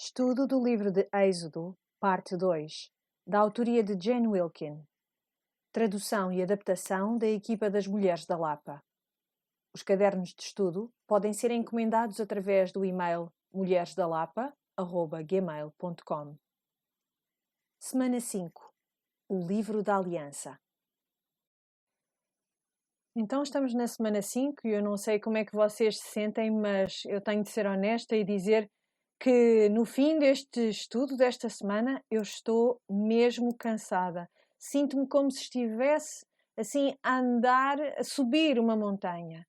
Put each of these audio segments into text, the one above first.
Estudo do livro de Êxodo, parte 2, da autoria de Jane Wilkin. Tradução e adaptação da equipa das Mulheres da Lapa. Os cadernos de estudo podem ser encomendados através do e-mail mulheresdalapa@gmail.com. Semana 5. O livro da Aliança. Então estamos na semana 5 e eu não sei como é que vocês se sentem, mas eu tenho de ser honesta e dizer que no fim deste estudo, desta semana, eu estou mesmo cansada. Sinto-me como se estivesse assim a andar, a subir uma montanha.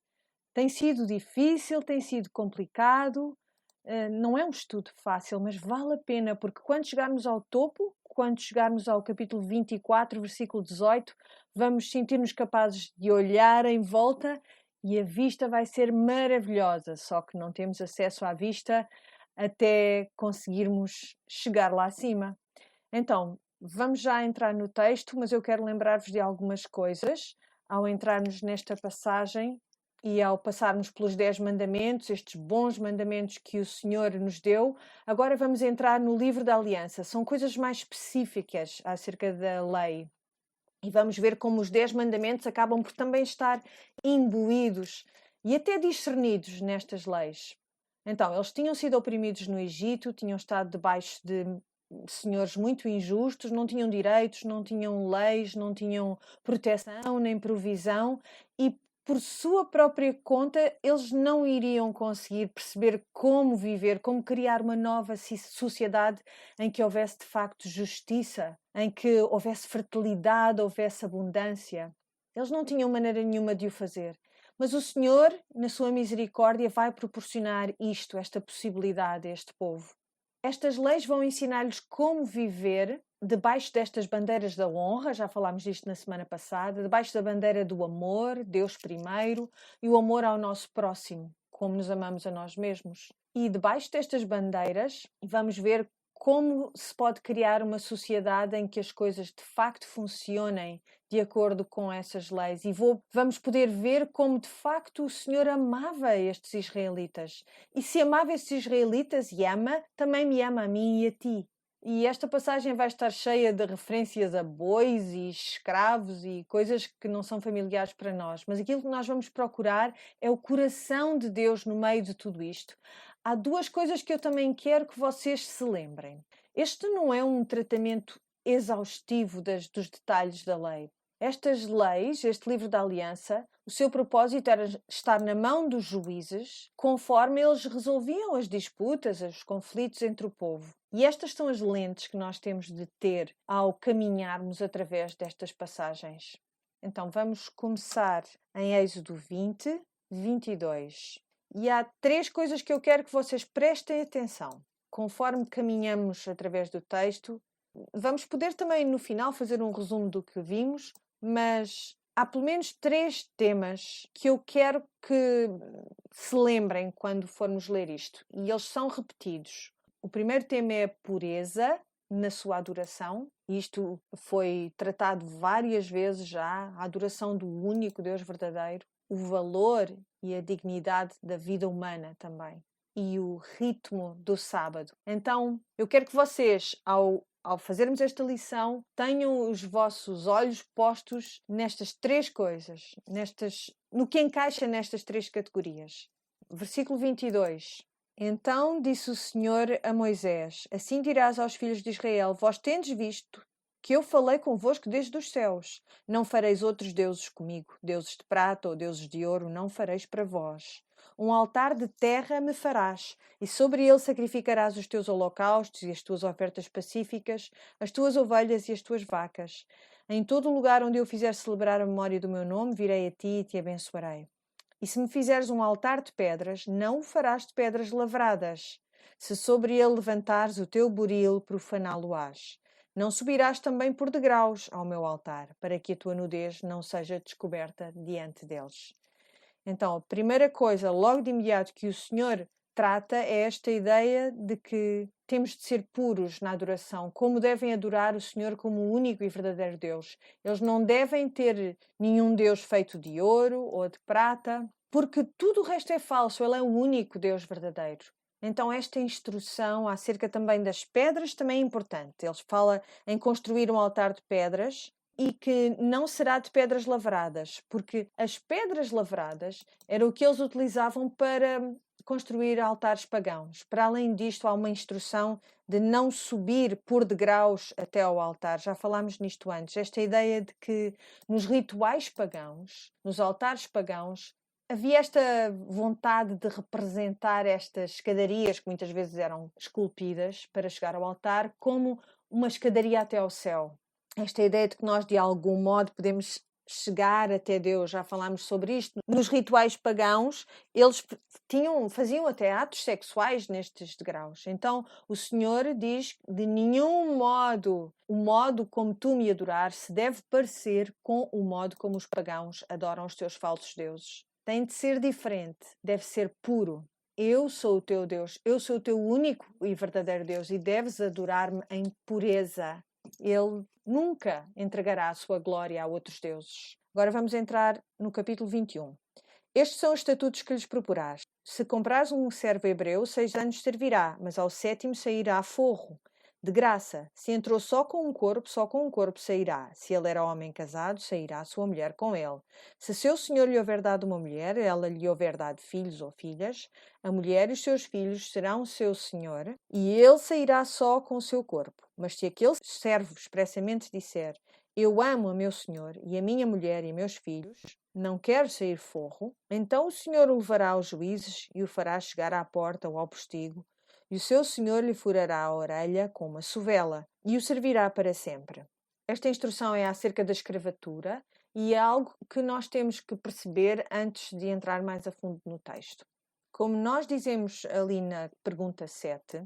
Tem sido difícil, tem sido complicado, não é um estudo fácil, mas vale a pena, porque quando chegarmos ao topo, quando chegarmos ao capítulo 24, versículo 18, vamos sentir-nos capazes de olhar em volta e a vista vai ser maravilhosa, só que não temos acesso à vista até conseguirmos chegar lá acima. Então, vamos já entrar no texto, mas eu quero lembrar-vos de algumas coisas ao entrarmos nesta passagem e ao passarmos pelos 10 mandamentos, estes bons mandamentos que o Senhor nos deu. Agora vamos entrar no livro da aliança. São coisas mais específicas acerca da lei. E vamos ver como os 10 mandamentos acabam por também estar imbuídos e até discernidos nestas leis. Então, eles tinham sido oprimidos no Egito, tinham estado debaixo de senhores muito injustos, não tinham direitos, não tinham leis, não tinham proteção nem provisão e por sua própria conta eles não iriam conseguir perceber como viver, como criar uma nova sociedade em que houvesse de facto justiça, em que houvesse fertilidade, houvesse abundância. Eles não tinham maneira nenhuma de o fazer. Mas o Senhor, na sua misericórdia, vai proporcionar isto, esta possibilidade a este povo. Estas leis vão ensinar-lhes como viver debaixo destas bandeiras da honra, já falámos disto na semana passada, debaixo da bandeira do amor, Deus primeiro, e o amor ao nosso próximo, como nos amamos a nós mesmos. E debaixo destas bandeiras, vamos ver como se pode criar uma sociedade em que as coisas de facto funcionem de acordo com essas leis. E vamos poder ver como de facto o Senhor amava estes israelitas. E se amava estes israelitas e ama, também me ama a mim e a ti. E esta passagem vai estar cheia de referências a bois e escravos e coisas que não são familiares para nós. Mas aquilo que nós vamos procurar é o coração de Deus no meio de tudo isto. Há duas coisas que eu também quero que vocês se lembrem. Este não é um tratamento exaustivo dos detalhes da lei. Estas leis, este livro da aliança, o seu propósito era estar na mão dos juízes, conforme eles resolviam as disputas, os conflitos entre o povo. E estas são as lentes que nós temos de ter ao caminharmos através destas passagens. Então vamos começar em Êxodo 20, 22. E há três coisas que eu quero que vocês prestem atenção. Conforme caminhamos através do texto, vamos poder também no final fazer um resumo do que vimos, mas há pelo menos três temas que eu quero que se lembrem quando formos ler isto. E eles são repetidos. O primeiro tema é a pureza na sua adoração. Isto foi tratado várias vezes já. A adoração do único Deus verdadeiro. O valor e a dignidade da vida humana também. E o ritmo do sábado. Então, eu quero que vocês, ao fazermos esta lição, tenham os vossos olhos postos nestas três coisas, no que encaixa nestas três categorias. Versículo 22. Então disse o Senhor a Moisés: Assim dirás aos filhos de Israel: Vós tendes visto que eu falei convosco desde os céus. Não fareis outros deuses comigo, deuses de prata ou deuses de ouro, não fareis para vós. Um altar de terra me farás, e sobre ele sacrificarás os teus holocaustos e as tuas ofertas pacíficas, as tuas ovelhas e as tuas vacas. Em todo o lugar onde eu fizer celebrar a memória do meu nome, virei a ti e te abençoarei. E se me fizeres um altar de pedras, não o farás de pedras lavradas. Se sobre ele levantares o teu buril, profaná-lo-ás. Não subirás também por degraus ao meu altar, para que a tua nudez não seja descoberta diante deles. Então, a primeira coisa, logo de imediato, que o Senhor trata é esta ideia de que temos de ser puros na adoração, como devem adorar o Senhor como o único e verdadeiro Deus. Eles não devem ter nenhum Deus feito de ouro ou de prata, porque tudo o resto é falso. Ele é o único Deus verdadeiro. Então esta instrução acerca também das pedras também é importante. Ele fala em construir um altar de pedras e que não será de pedras lavradas, porque as pedras lavradas era o que eles utilizavam para construir altares pagãos. Para além disto, há uma instrução de não subir por degraus até ao altar. Já falámos nisto antes. Esta ideia de que nos rituais pagãos, nos altares pagãos, havia esta vontade de representar estas escadarias, que muitas vezes eram esculpidas para chegar ao altar, como uma escadaria até ao céu. Esta ideia de que nós, de algum modo, podemos chegar até Deus, já falámos sobre isto. Nos rituais pagãos, eles faziam até atos sexuais nestes degraus. Então, o Senhor diz, de nenhum modo, o modo como tu me adorar se deve parecer com o modo como os pagãos adoram os teus falsos deuses. Tem de ser diferente, deve ser puro. Eu sou o teu Deus, eu sou o teu único e verdadeiro Deus e deves adorar-me em pureza. Ele nunca entregará a sua glória a outros deuses. Agora vamos entrar no capítulo 21. Estes são os estatutos que lhes proporás. Se comprares um servo hebreu, 6 anos servirá, mas ao 7º sairá forro. De graça, se entrou só com um corpo sairá. Se ele era homem casado, sairá sua mulher com ele. Se seu senhor lhe houver dado uma mulher, ela lhe houver dado filhos ou filhas, a mulher e os seus filhos serão seu senhor, e ele sairá só com o seu corpo. Mas se aquele servo expressamente disser, eu amo a meu senhor e a minha mulher e meus filhos, não quero sair forro, então o senhor o levará aos juízes e o fará chegar à porta ou ao postigo, e o seu senhor lhe furará a orelha com uma sovela e o servirá para sempre. Esta instrução é acerca da escravatura e é algo que nós temos que perceber antes de entrar mais a fundo no texto. Como nós dizemos ali na pergunta 7,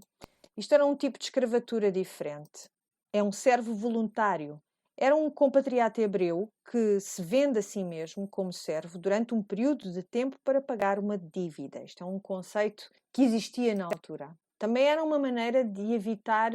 isto era um tipo de escravatura diferente. É um servo voluntário. Era um compatriota hebreu que se vende a si mesmo como servo durante um período de tempo para pagar uma dívida. Isto é um conceito que existia na altura. Também era uma maneira de evitar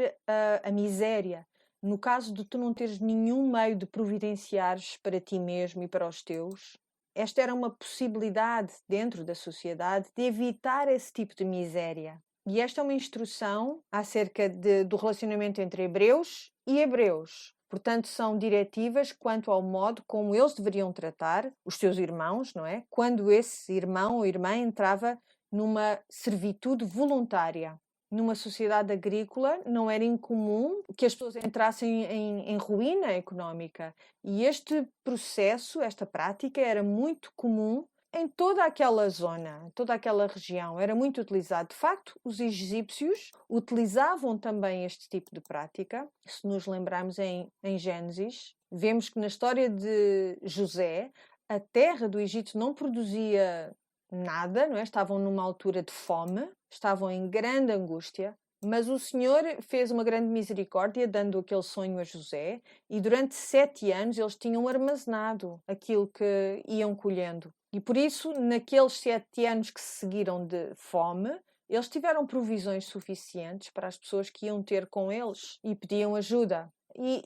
a miséria. No caso de tu não teres nenhum meio de providenciares para ti mesmo e para os teus, esta era uma possibilidade dentro da sociedade de evitar esse tipo de miséria. E esta é uma instrução acerca do relacionamento entre hebreus e hebreus. Portanto, são diretivas quanto ao modo como eles deveriam tratar os seus irmãos, não é? Quando esse irmão ou irmã entrava numa servitude voluntária. Numa sociedade agrícola não era incomum que as pessoas entrassem em ruína económica. E este processo, esta prática, era muito comum em toda aquela zona, toda aquela região. Era muito utilizado. De facto, os egípcios utilizavam também este tipo de prática. Se nos lembrarmos em Gênesis, vemos que na história de José, a terra do Egito não produzia nada, não é? Estavam numa altura de fome, estavam em grande angústia, mas o Senhor fez uma grande misericórdia, dando aquele sonho a José, e durante 7 anos eles tinham armazenado aquilo que iam colhendo. E por isso, naqueles 7 anos que se seguiram de fome, eles tiveram provisões suficientes para as pessoas que iam ter com eles e pediam ajuda.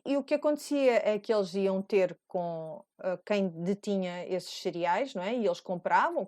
E o que acontecia é que eles iam ter com quem detinha esses cereais, não é? E eles compravam,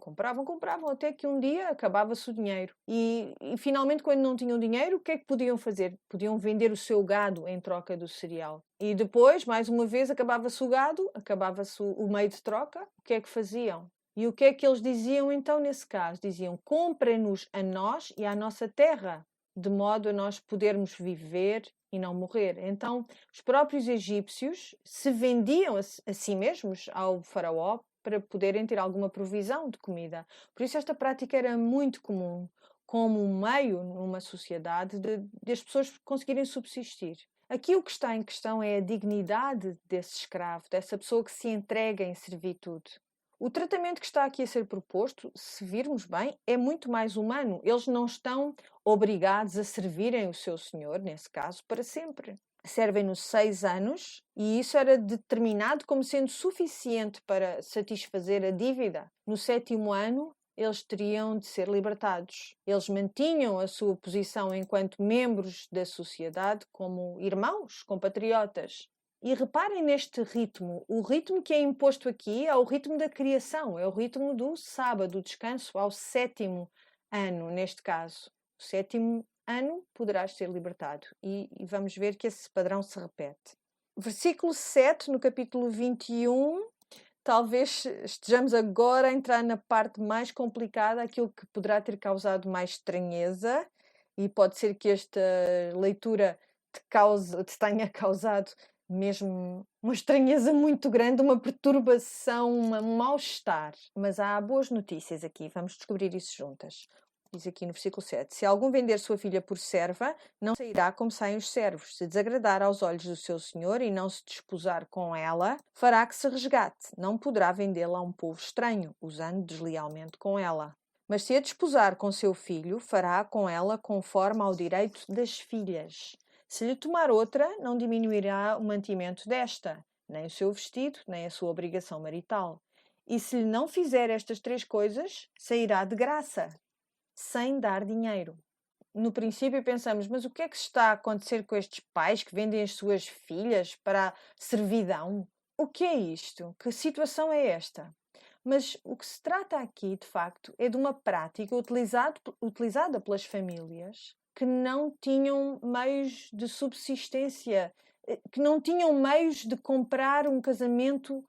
até que um dia acabava-se o dinheiro. E finalmente, quando não tinham dinheiro, o que é que podiam fazer? Podiam vender o seu gado em troca do cereal. E depois, mais uma vez, acabava-se o gado, acabava-se o meio de troca. O que é que faziam? E o que é que eles diziam então nesse caso? Diziam, comprem-nos a nós e à nossa terra, de modo a nós podermos viver e não morrer. Então, os próprios egípcios se vendiam a si mesmos ao faraó para poderem ter alguma provisão de comida. Por isso esta prática era muito comum, como um meio numa sociedade de as pessoas conseguirem subsistir. Aqui o que está em questão é a dignidade desse escravo, dessa pessoa que se entrega em servitude. O tratamento que está aqui a ser proposto, se virmos bem, é muito mais humano. Eles não estão obrigados a servirem o seu senhor, nesse caso, para sempre. Servem-nos 6 anos e isso era determinado como sendo suficiente para satisfazer a dívida. No 7º ano, eles teriam de ser libertados. Eles mantinham a sua posição enquanto membros da sociedade como irmãos, compatriotas. E reparem neste ritmo. O ritmo que é imposto aqui é o ritmo da criação, é o ritmo do sábado, do descanso ao 7º ano, neste caso. No 7º ano poderás ser libertado. E vamos ver que esse padrão se repete. Versículo 7, no capítulo 21, talvez estejamos agora a entrar na parte mais complicada, aquilo que poderá ter causado mais estranheza, e pode ser que esta leitura te tenha causado mesmo uma estranheza muito grande, uma perturbação, um mal-estar. Mas há boas notícias aqui, vamos descobrir isso juntas. Diz aqui no versículo 7, se algum vender sua filha por serva, não sairá como saem os servos. Se desagradar aos olhos do seu senhor e não se desposar com ela, fará que se resgate. Não poderá vendê-la a um povo estranho, usando deslealmente com ela. Mas se a desposar com seu filho, fará com ela conforme ao direito das filhas. Se lhe tomar outra, não diminuirá o mantimento desta, nem o seu vestido, nem a sua obrigação marital. E se lhe não fizer estas 3 coisas, sairá de graça, sem dar dinheiro. No princípio pensamos, mas o que é que está a acontecer com estes pais que vendem as suas filhas para a servidão? O que é isto? Que situação é esta? Mas o que se trata aqui, de facto, é de uma prática utilizada pelas famílias que não tinham meios de subsistência, que não tinham meios de comprar um casamento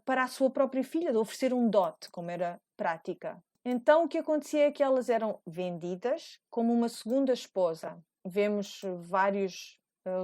para a sua própria filha, de oferecer um dote, como era prática. Então o que acontecia é que elas eram vendidas como uma segunda esposa. Vemos vários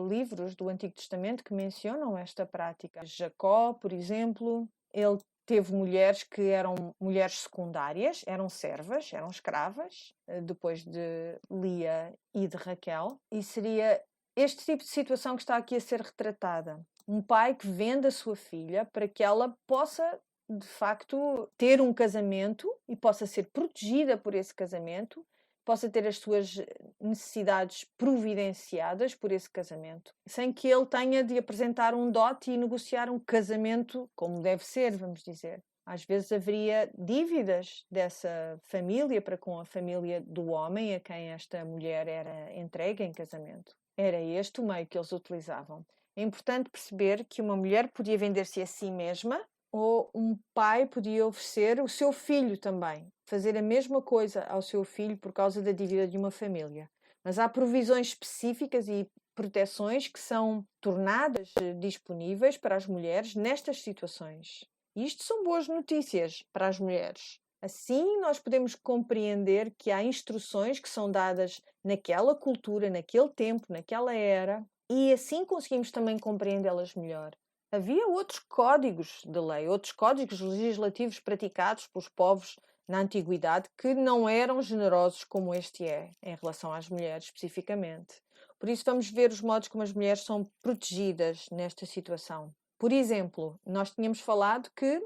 livros do Antigo Testamento que mencionam esta prática. Jacó, por exemplo, ele teve mulheres que eram mulheres secundárias, eram servas, eram escravas, depois de Lia e de Raquel. E seria este tipo de situação que está aqui a ser retratada. Um pai que vende a sua filha para que ela possa, de facto, ter um casamento e possa ser protegida por esse casamento, possa ter as suas necessidades providenciadas por esse casamento, sem que ele tenha de apresentar um dote e negociar um casamento como deve ser, vamos dizer. Às vezes haveria dívidas dessa família para com a família do homem a quem esta mulher era entregue em casamento. Era este o meio que eles utilizavam. É importante perceber que uma mulher podia vender-se a si mesma, ou um pai podia oferecer o seu filho também, fazer a mesma coisa ao seu filho por causa da dívida de uma família. Mas há provisões específicas e proteções que são tornadas disponíveis para as mulheres nestas situações. E isto são boas notícias para as mulheres. Assim, nós podemos compreender que há instruções que são dadas naquela cultura, naquele tempo, naquela era, e assim conseguimos também compreendê-las melhor. Havia outros códigos de lei, outros códigos legislativos praticados pelos povos na antiguidade que não eram generosos como este é, em relação às mulheres especificamente. Por isso vamos ver os modos como as mulheres são protegidas nesta situação. Por exemplo, nós tínhamos falado que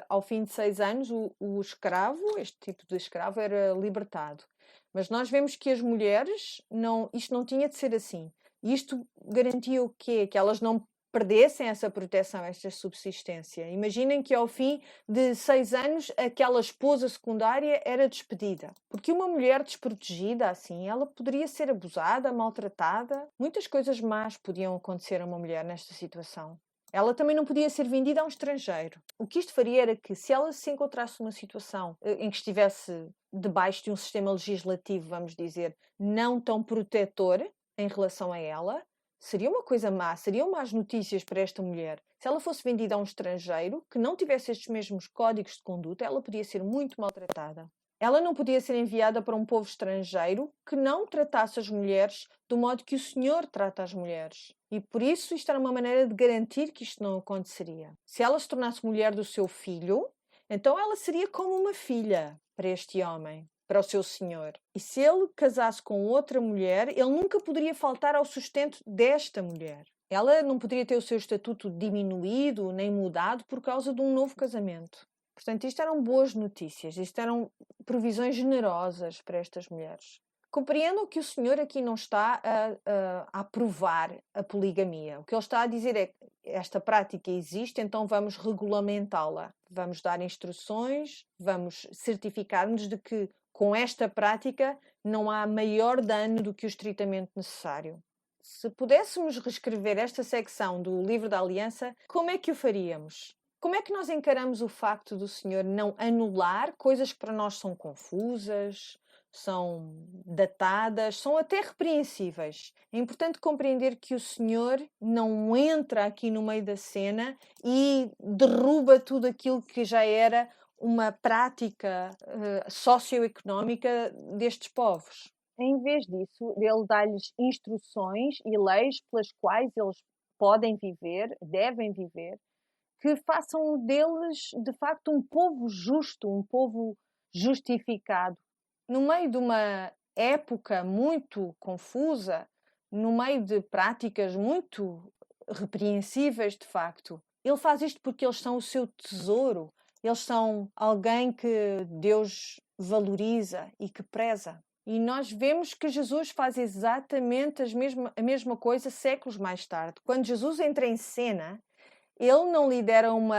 ao fim de 6 anos o escravo, este tipo de escravo, era libertado. Mas nós vemos que as mulheres, isto não tinha de ser assim. Isto garantia o quê? Que elas não perdessem essa proteção, esta subsistência. Imaginem que ao fim de 6 anos aquela esposa secundária era despedida. Porque uma mulher desprotegida assim, ela poderia ser abusada, maltratada. Muitas coisas más podiam acontecer a uma mulher nesta situação. Ela também não podia ser vendida a um estrangeiro. O que isto faria era que, se ela se encontrasse numa situação em que estivesse debaixo de um sistema legislativo, vamos dizer, não tão protetor em relação a ela, seria uma coisa má, seriam más notícias para esta mulher. Se ela fosse vendida a um estrangeiro que não tivesse estes mesmos códigos de conduta, ela podia ser muito maltratada. Ela não podia ser enviada para um povo estrangeiro que não tratasse as mulheres do modo que o Senhor trata as mulheres. E por isso isto era uma maneira de garantir que isto não aconteceria. Se ela se tornasse mulher do seu filho, então ela seria como uma filha para este homem, para o seu senhor. E se ele casasse com outra mulher, ele nunca poderia faltar ao sustento desta mulher. Ela não poderia ter o seu estatuto diminuído nem mudado por causa de um novo casamento. Portanto, isto eram boas notícias, isto eram provisões generosas para estas mulheres. Compreendam que o Senhor aqui não está a aprovar a poligamia. O que ele está a dizer é que esta prática existe, então vamos regulamentá-la. Vamos dar instruções, vamos certificar-nos de que com esta prática não há maior dano do que o estritamente necessário. Se pudéssemos reescrever esta secção do Livro da Aliança, como é que o faríamos? Como é que nós encaramos o facto do Senhor não anular coisas que para nós são confusas, são datadas, são até repreensíveis. É importante compreender que o Senhor não entra aqui no meio da cena e derruba tudo aquilo que já era uma prática socioeconómica destes povos. Em vez disso, ele dá-lhes instruções e leis pelas quais eles podem viver, devem viver, que façam deles, de facto, um povo justo, um povo justificado. No meio de uma época muito confusa, no meio de práticas muito repreensíveis, de facto, ele faz isto porque eles são o seu tesouro, eles são alguém que Deus valoriza e que preza. E nós vemos que Jesus faz exatamente a mesma coisa séculos mais tarde. Quando Jesus entra em cena, ele não lidera uma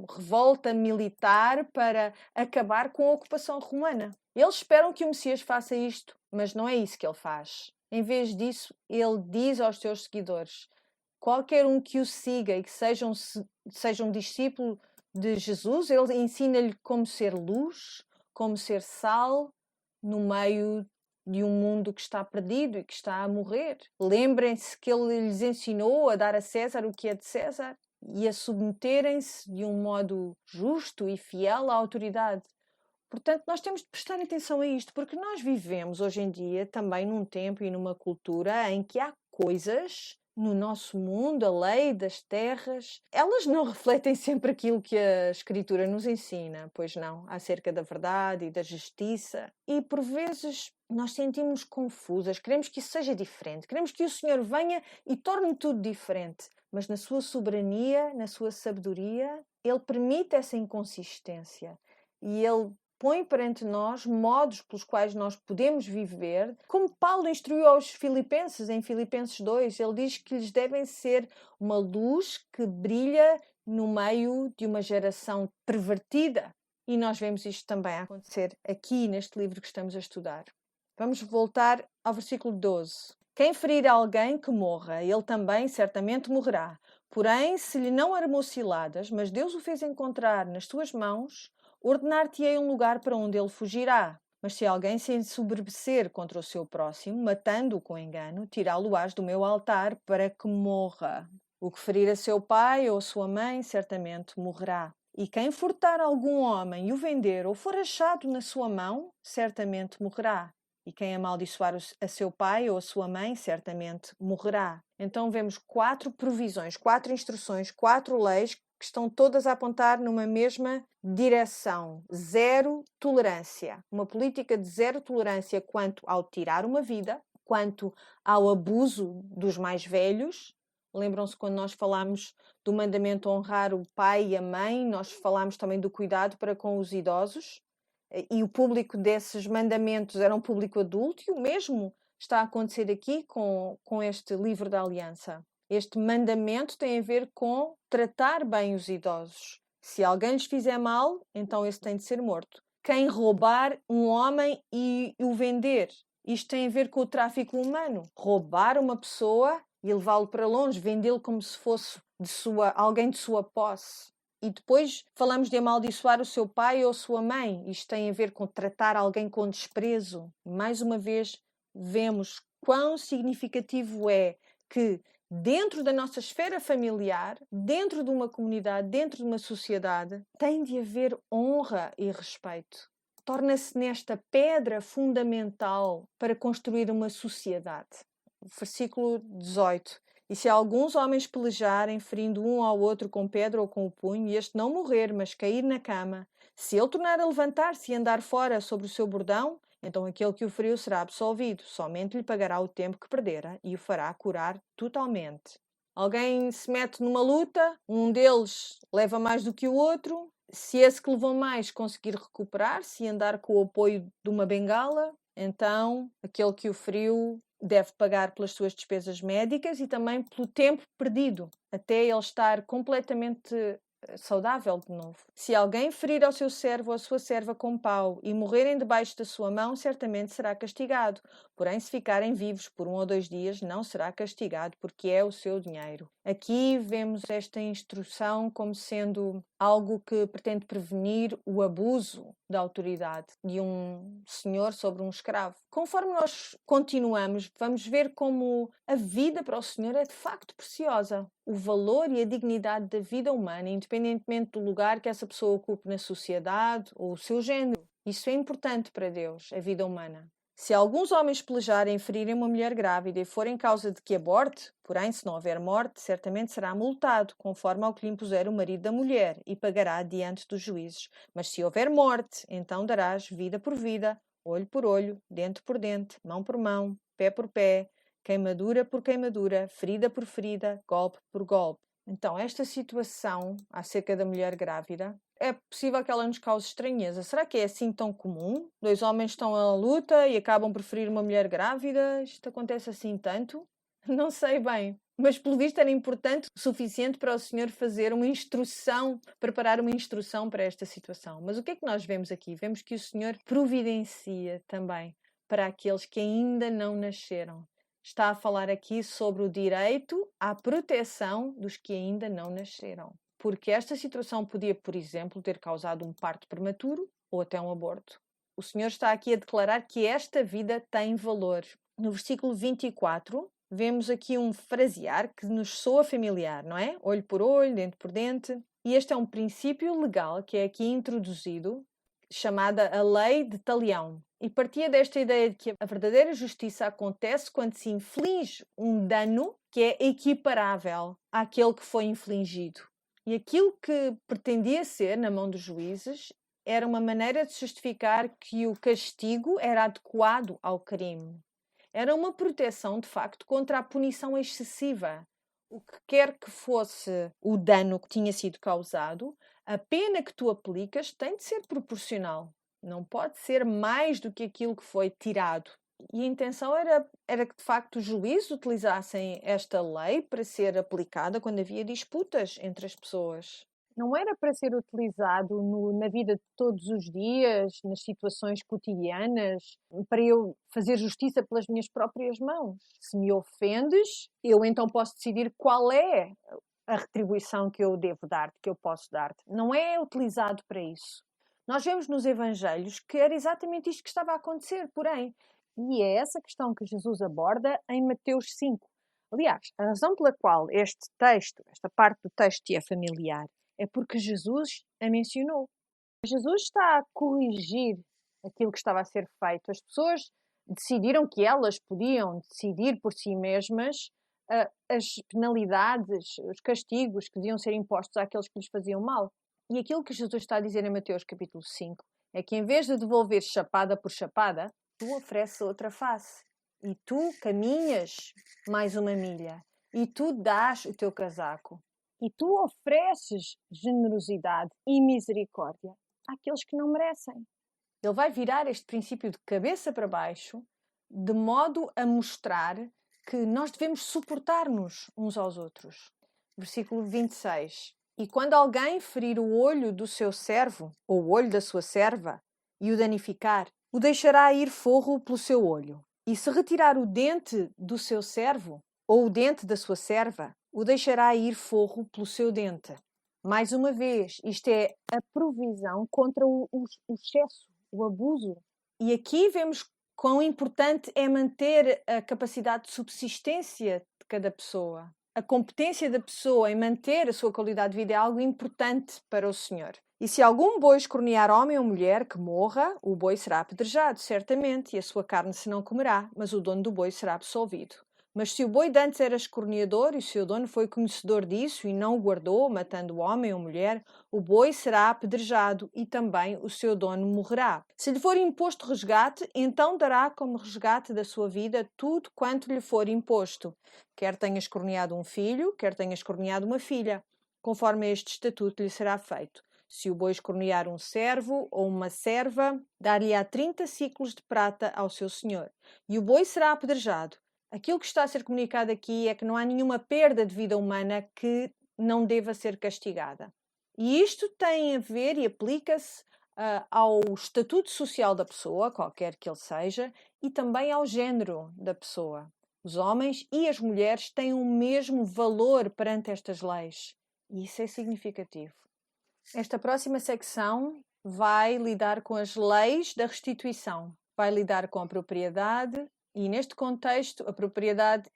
revolta militar para acabar com a ocupação romana. Eles esperam que o Messias faça isto, mas não é isso que ele faz. Em vez disso, ele diz aos seus seguidores: qualquer um que o siga e que seja um discípulo de Jesus, ele ensina-lhe como ser luz, como ser sal no meio de um mundo que está perdido e que está a morrer. Lembrem-se que ele lhes ensinou a dar a César o que é de César e a submeterem-se de um modo justo e fiel à autoridade. Portanto, nós temos de prestar atenção a isto, porque nós vivemos hoje em dia também num tempo e numa cultura em que há coisas no nosso mundo, a lei das terras, elas não refletem sempre aquilo que a Escritura nos ensina, pois não, acerca da verdade e da justiça. E por vezes nós sentimos confusas, queremos que isso seja diferente, queremos que o Senhor venha e torne tudo diferente. Mas na sua soberania, na sua sabedoria, Ele permite essa inconsistência e Ele põe perante nós modos pelos quais nós podemos viver, como Paulo instruiu aos Filipenses, em Filipenses 2, ele diz que lhes devem ser uma luz que brilha no meio de uma geração pervertida. E nós vemos isto também acontecer aqui neste livro que estamos a estudar. Vamos voltar ao versículo 12. Quem ferir alguém, que morra, ele também certamente morrerá. Porém, se lhe não armou ciladas, mas Deus o fez encontrar nas suas mãos, ordenar-te-ei um lugar para onde ele fugirá. Mas se alguém se ensoberbecer contra o seu próximo, matando-o com engano, tirá-lo-ás do meu altar para que morra. O que ferir a seu pai ou a sua mãe, certamente morrerá. E quem furtar algum homem e o vender ou for achado na sua mão, certamente morrerá. E quem amaldiçoar a seu pai ou a sua mãe, certamente morrerá. Então vemos 4 provisões, 4 instruções, 4 leis que estão todas a apontar numa mesma direção. Zero tolerância. Uma política de zero tolerância quanto ao tirar uma vida, quanto ao abuso dos mais velhos. Lembram-se quando nós falámos do mandamento honrar o pai e a mãe, nós falámos também do cuidado para com os idosos. E o público desses mandamentos era um público adulto, e o mesmo está a acontecer aqui com este livro da aliança. Este mandamento tem a ver com tratar bem os idosos. Se alguém lhes fizer mal, então esse tem de ser morto. Quem roubar um homem e o vender, isto tem a ver com o tráfico humano. Roubar uma pessoa e levá-lo para longe, vendê-lo como se fosse alguém de sua posse. E depois falamos de amaldiçoar o seu pai ou a sua mãe. Isto tem a ver com tratar alguém com desprezo. Mais uma vez, vemos quão significativo é que dentro da nossa esfera familiar, dentro de uma comunidade, dentro de uma sociedade, tem de haver honra e respeito. Torna-se nesta pedra fundamental para construir uma sociedade. Versículo 18. E se alguns homens pelejarem, ferindo um ao outro com pedra ou com o punho, e este não morrer, mas cair na cama, se ele tornar a levantar-se e andar fora sobre o seu bordão, então aquele que o feriu será absolvido, somente lhe pagará o tempo que perdera e o fará curar totalmente. Alguém se mete numa luta, um deles leva mais do que o outro, se esse que levou mais conseguir recuperar-se e andar com o apoio de uma bengala, então aquele que o feriu deve pagar pelas suas despesas médicas e também pelo tempo perdido, até ele estar completamente saudável de novo. Se alguém ferir ao seu servo ou à sua serva com pau e morrerem debaixo da sua mão, certamente será castigado. Porém, se ficarem vivos por 1 ou 2 dias, não será castigado, porque é o seu dinheiro. Aqui vemos esta instrução como sendo algo que pretende prevenir o abuso da autoridade de um senhor sobre um escravo. Conforme nós continuamos, vamos ver como a vida para o Senhor é de facto preciosa. O valor e a dignidade da vida humana, independentemente do lugar que essa pessoa ocupe na sociedade ou o seu género. Isso é importante para Deus, a vida humana. Se alguns homens pelejarem e ferirem uma mulher grávida e forem causa de que aborte, porém, se não houver morte, certamente será multado, conforme ao que lhe impuser o marido da mulher, e pagará diante dos juízes. Mas se houver morte, então darás vida por vida, olho por olho, dente por dente, mão por mão, pé por pé, queimadura por queimadura, ferida por ferida, golpe por golpe. Então, esta situação acerca da mulher grávida, é possível que ela nos cause estranheza. Será que é assim tão comum? Dois homens estão à luta e acabam por ferir uma mulher grávida? Isto acontece assim tanto? Não sei bem. Mas pelo visto era importante o suficiente para o Senhor fazer uma instrução, preparar uma instrução para esta situação. Mas o que é que nós vemos aqui? Vemos que o Senhor providencia também para aqueles que ainda não nasceram. Está a falar aqui sobre o direito à proteção dos que ainda não nasceram. Porque esta situação podia, por exemplo, ter causado um parto prematuro ou até um aborto. O Senhor está aqui a declarar que esta vida tem valor. No versículo 24, vemos aqui um frasear que nos soa familiar, não é? Olho por olho, dente por dente. E este é um princípio legal que é aqui introduzido, chamada a lei de talião. E partia desta ideia de que a verdadeira justiça acontece quando se inflige um dano que é equiparável àquele que foi infligido. E aquilo que pretendia ser, na mão dos juízes, era uma maneira de justificar que o castigo era adequado ao crime. Era uma proteção, de facto, contra a punição excessiva. O que quer que fosse o dano que tinha sido causado, a pena que tu aplicas tem de ser proporcional. Não pode ser mais do que aquilo que foi tirado. E a intenção era que, de facto, os juízes utilizassem esta lei para ser aplicada quando havia disputas entre as pessoas. Não era para ser utilizado na vida de todos os dias, nas situações cotidianas, para eu fazer justiça pelas minhas próprias mãos. Se me ofendes, eu então posso decidir qual é a retribuição que eu devo dar-te, que eu posso dar-te. Não é utilizado para isso. Nós vemos nos Evangelhos que era exatamente isto que estava a acontecer, porém, e é essa questão que Jesus aborda em Mateus 5. Aliás, a razão pela qual este texto, esta parte do texto te é familiar, é porque Jesus a mencionou. Jesus está a corrigir aquilo que estava a ser feito. As pessoas decidiram que elas podiam decidir por si mesmas as penalidades, os castigos que deviam ser impostos àqueles que lhes faziam mal. E aquilo que Jesus está a dizer em Mateus capítulo 5 é que em vez de devolver chapada por chapada, tu ofereces outra face. E tu caminhas mais uma milha. E tu dás o teu casaco. E tu ofereces generosidade e misericórdia àqueles que não merecem. Ele vai virar este princípio de cabeça para baixo, de modo a mostrar que nós devemos suportar-nos uns aos outros. Versículo 26. E quando alguém ferir o olho do seu servo, ou o olho da sua serva, e o danificar, o deixará ir forro pelo seu olho. E se retirar o dente do seu servo, ou o dente da sua serva, o deixará ir forro pelo seu dente. Mais uma vez, isto é a provisão contra o excesso, o abuso. E aqui vemos quão importante é manter a capacidade de subsistência de cada pessoa. A competência da pessoa em manter a sua qualidade de vida é algo importante para o Senhor. E se algum boi escornear homem ou mulher que morra, o boi será apedrejado, certamente, e a sua carne se não comerá, mas o dono do boi será absolvido. Mas se o boi de antes era escorneador e o seu dono foi conhecedor disso e não o guardou, matando o homem ou mulher, o boi será apedrejado e também o seu dono morrerá. Se lhe for imposto resgate, então dará como resgate da sua vida tudo quanto lhe for imposto. Quer tenha escorneado um filho, quer tenha escorneado uma filha, conforme este estatuto lhe será feito. Se o boi escornear um servo ou uma serva, dar-lhe-á 30 siclos de prata ao seu senhor, e o boi será apedrejado. Aquilo que está a ser comunicado aqui é que não há nenhuma perda de vida humana que não deva ser castigada. E isto tem a ver e aplica-se ao estatuto social da pessoa, qualquer que ele seja, e também ao género da pessoa. Os homens e as mulheres têm o mesmo valor perante estas leis. E isso é significativo. Esta próxima secção vai lidar com as leis da restituição, vai lidar com a propriedade e neste contexto a propriedade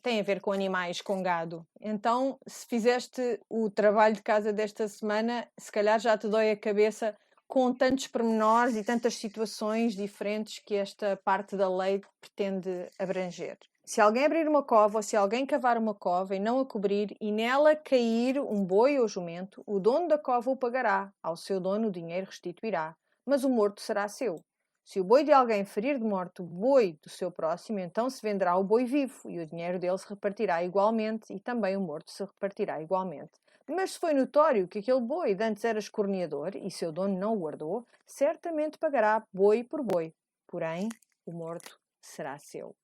tem a ver com animais, com gado. Então, se fizeste o trabalho de casa desta semana, se calhar já te dói a cabeça com tantos pormenores e tantas situações diferentes que esta parte da lei pretende abranger. Se alguém abrir uma cova ou se alguém cavar uma cova e não a cobrir e nela cair um boi ou jumento, o dono da cova o pagará, ao seu dono o dinheiro restituirá, mas o morto será seu. Se o boi de alguém ferir de morte o boi do seu próximo, então se venderá o boi vivo e o dinheiro dele se repartirá igualmente e também o morto se repartirá igualmente. Mas se foi notório que aquele boi de antes era escorneador e seu dono não o guardou, certamente pagará boi por boi, porém o morto será seu.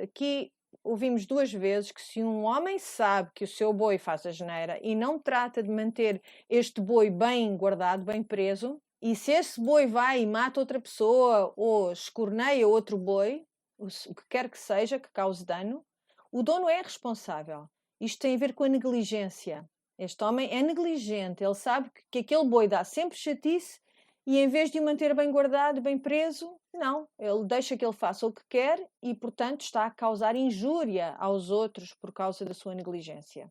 Aqui ouvimos duas vezes que se um homem sabe que o seu boi faz asneira e não trata de manter este boi bem guardado, bem preso, e se esse boi vai e mata outra pessoa ou escorneia outro boi, o que quer que seja que cause dano, o dono é responsável. Isto tem a ver com a negligência. Este homem é negligente, ele sabe que aquele boi dá sempre chatice e em vez de o manter bem guardado, bem preso, não, ele deixa que ele faça o que quer e, portanto, está a causar injúria aos outros por causa da sua negligência.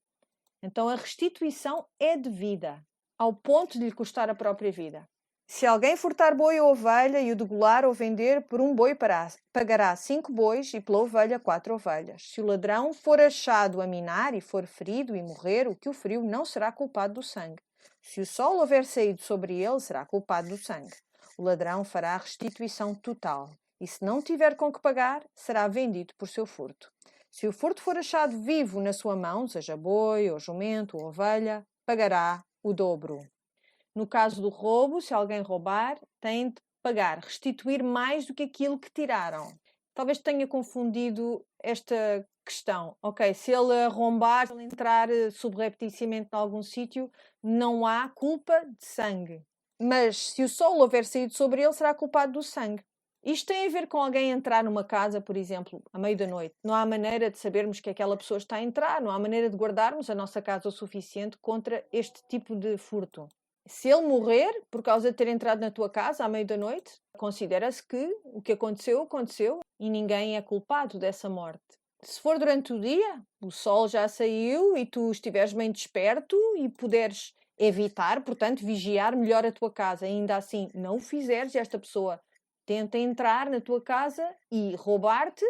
Então a restituição é devida, ao ponto de lhe custar a própria vida. Se alguém furtar boi ou ovelha e o degolar ou vender por um boi pagará 5 bois e pela ovelha 4 ovelhas. Se o ladrão for achado a minar e for ferido e morrer, o que o feriu não será culpado do sangue. Se o sol houver saído sobre ele, será culpado do sangue. O ladrão fará a restituição total, e se não tiver com que pagar, será vendido por seu furto. Se o furto for achado vivo na sua mão, seja boi, ou jumento, ou ovelha, pagará o dobro. No caso do roubo, se alguém roubar, tem de pagar, restituir mais do que aquilo que tiraram. Talvez tenha confundido esta questão. Ok, se ele arrombar, se ele entrar subrepticiamente em algum sítio, não há culpa de sangue. Mas se o sol houver saído sobre ele, será culpado do sangue. Isto tem a ver com alguém entrar numa casa, por exemplo, à meia da noite. Não há maneira de sabermos que aquela pessoa está a entrar, não há maneira de guardarmos a nossa casa o suficiente contra este tipo de furto. Se ele morrer por causa de ter entrado na tua casa à meia da noite, considera-se que o que aconteceu, aconteceu e ninguém é culpado dessa morte. Se for durante o dia, o sol já saiu e tu estiveres bem desperto e puderes evitar, portanto, vigiar melhor a tua casa, ainda assim não o fizeres e esta pessoa tenta entrar na tua casa e roubar-te,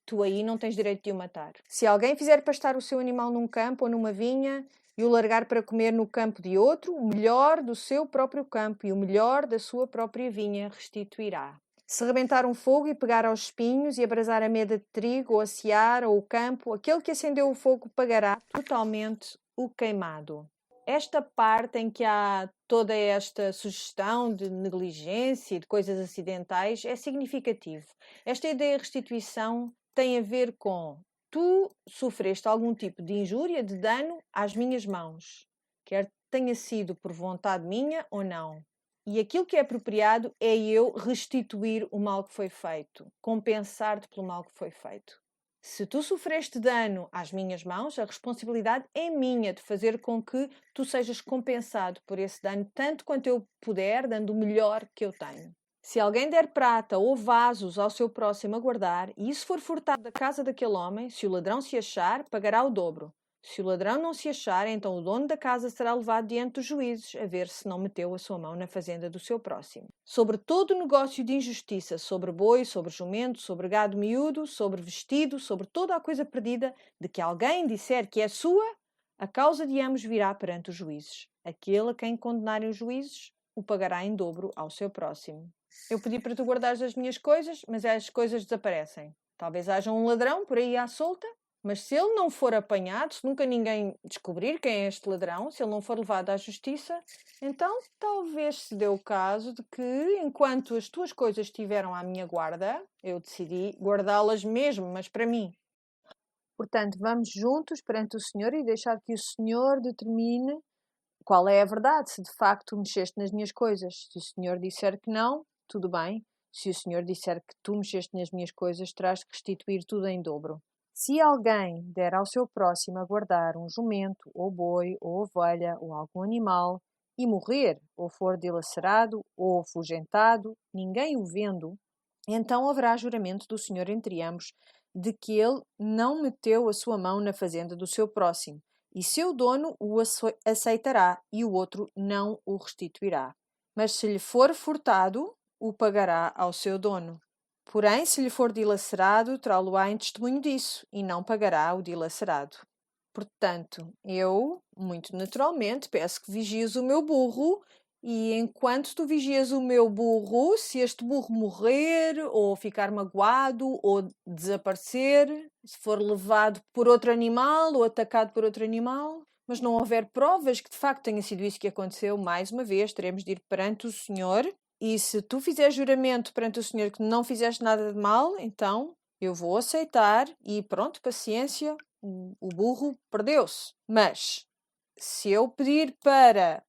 tu aí não tens direito de o matar. Se alguém fizer pastar o seu animal num campo ou numa vinha e o largar para comer no campo de outro, o melhor do seu próprio campo e o melhor da sua própria vinha restituirá. Se rebentar um fogo e pegar aos espinhos e abrasar a meda de trigo ou a seara ou o campo, aquele que acendeu o fogo pagará totalmente o queimado. Esta parte em que há toda esta sugestão de negligência e de coisas acidentais é significativo. Esta ideia de restituição tem a ver com tu sofreste algum tipo de injúria, de dano às minhas mãos, quer tenha sido por vontade minha ou não. E aquilo que é apropriado é eu restituir o mal que foi feito, compensar-te pelo mal que foi feito. Se tu sofreste dano às minhas mãos, a responsabilidade é minha de fazer com que tu sejas compensado por esse dano, tanto quanto eu puder, dando o melhor que eu tenho. Se alguém der prata ou vasos ao seu próximo a guardar, e isso for furtado da casa daquele homem, se o ladrão se achar, pagará o dobro. Se o ladrão não se achar, então o dono da casa será levado diante dos juízes, a ver se não meteu a sua mão na fazenda do seu próximo. Sobre todo negócio de injustiça, sobre boi, sobre jumento, sobre gado miúdo, sobre vestido, sobre toda a coisa perdida, de que alguém disser que é sua, a causa de ambos virá perante os juízes. Aquele a quem condenarem os juízes, o pagará em dobro ao seu próximo. Eu pedi para tu guardares as minhas coisas, mas as coisas desaparecem. Talvez haja um ladrão por aí à solta, mas se ele não for apanhado, se nunca ninguém descobrir quem é este ladrão, se ele não for levado à justiça, então talvez se dê o caso de que, enquanto as tuas coisas estiveram à minha guarda, eu decidi guardá-las mesmo, mas para mim. Portanto, vamos juntos perante o Senhor e deixar que o Senhor determine qual é a verdade, se de facto mexeste nas minhas coisas. Se o Senhor disser que não, tudo bem. Se o Senhor disser que tu mexeste nas minhas coisas, terás que restituir tudo em dobro. Se alguém der ao seu próximo a guardar um jumento, ou boi, ou ovelha, ou algum animal, e morrer, ou for dilacerado, ou afugentado, ninguém o vendo, então haverá juramento do Senhor entre ambos, de que ele não meteu a sua mão na fazenda do seu próximo, e seu dono o aceitará, e o outro não o restituirá. Mas se lhe for furtado, o pagará ao seu dono. Porém, se lhe for dilacerado, trá-lo-á em testemunho disso, e não pagará o dilacerado. Portanto, eu, muito naturalmente, peço que vigies o meu burro, e enquanto tu vigias o meu burro, se este burro morrer, ou ficar magoado, ou desaparecer, se for levado por outro animal, ou atacado por outro animal, mas não houver provas que de facto tenha sido isso que aconteceu, mais uma vez, teremos de ir perante o Senhor, e se tu fizeres juramento perante o Senhor que não fizeste nada de mal, então eu vou aceitar, e pronto, paciência, o burro perdeu-se. Mas se eu pedir para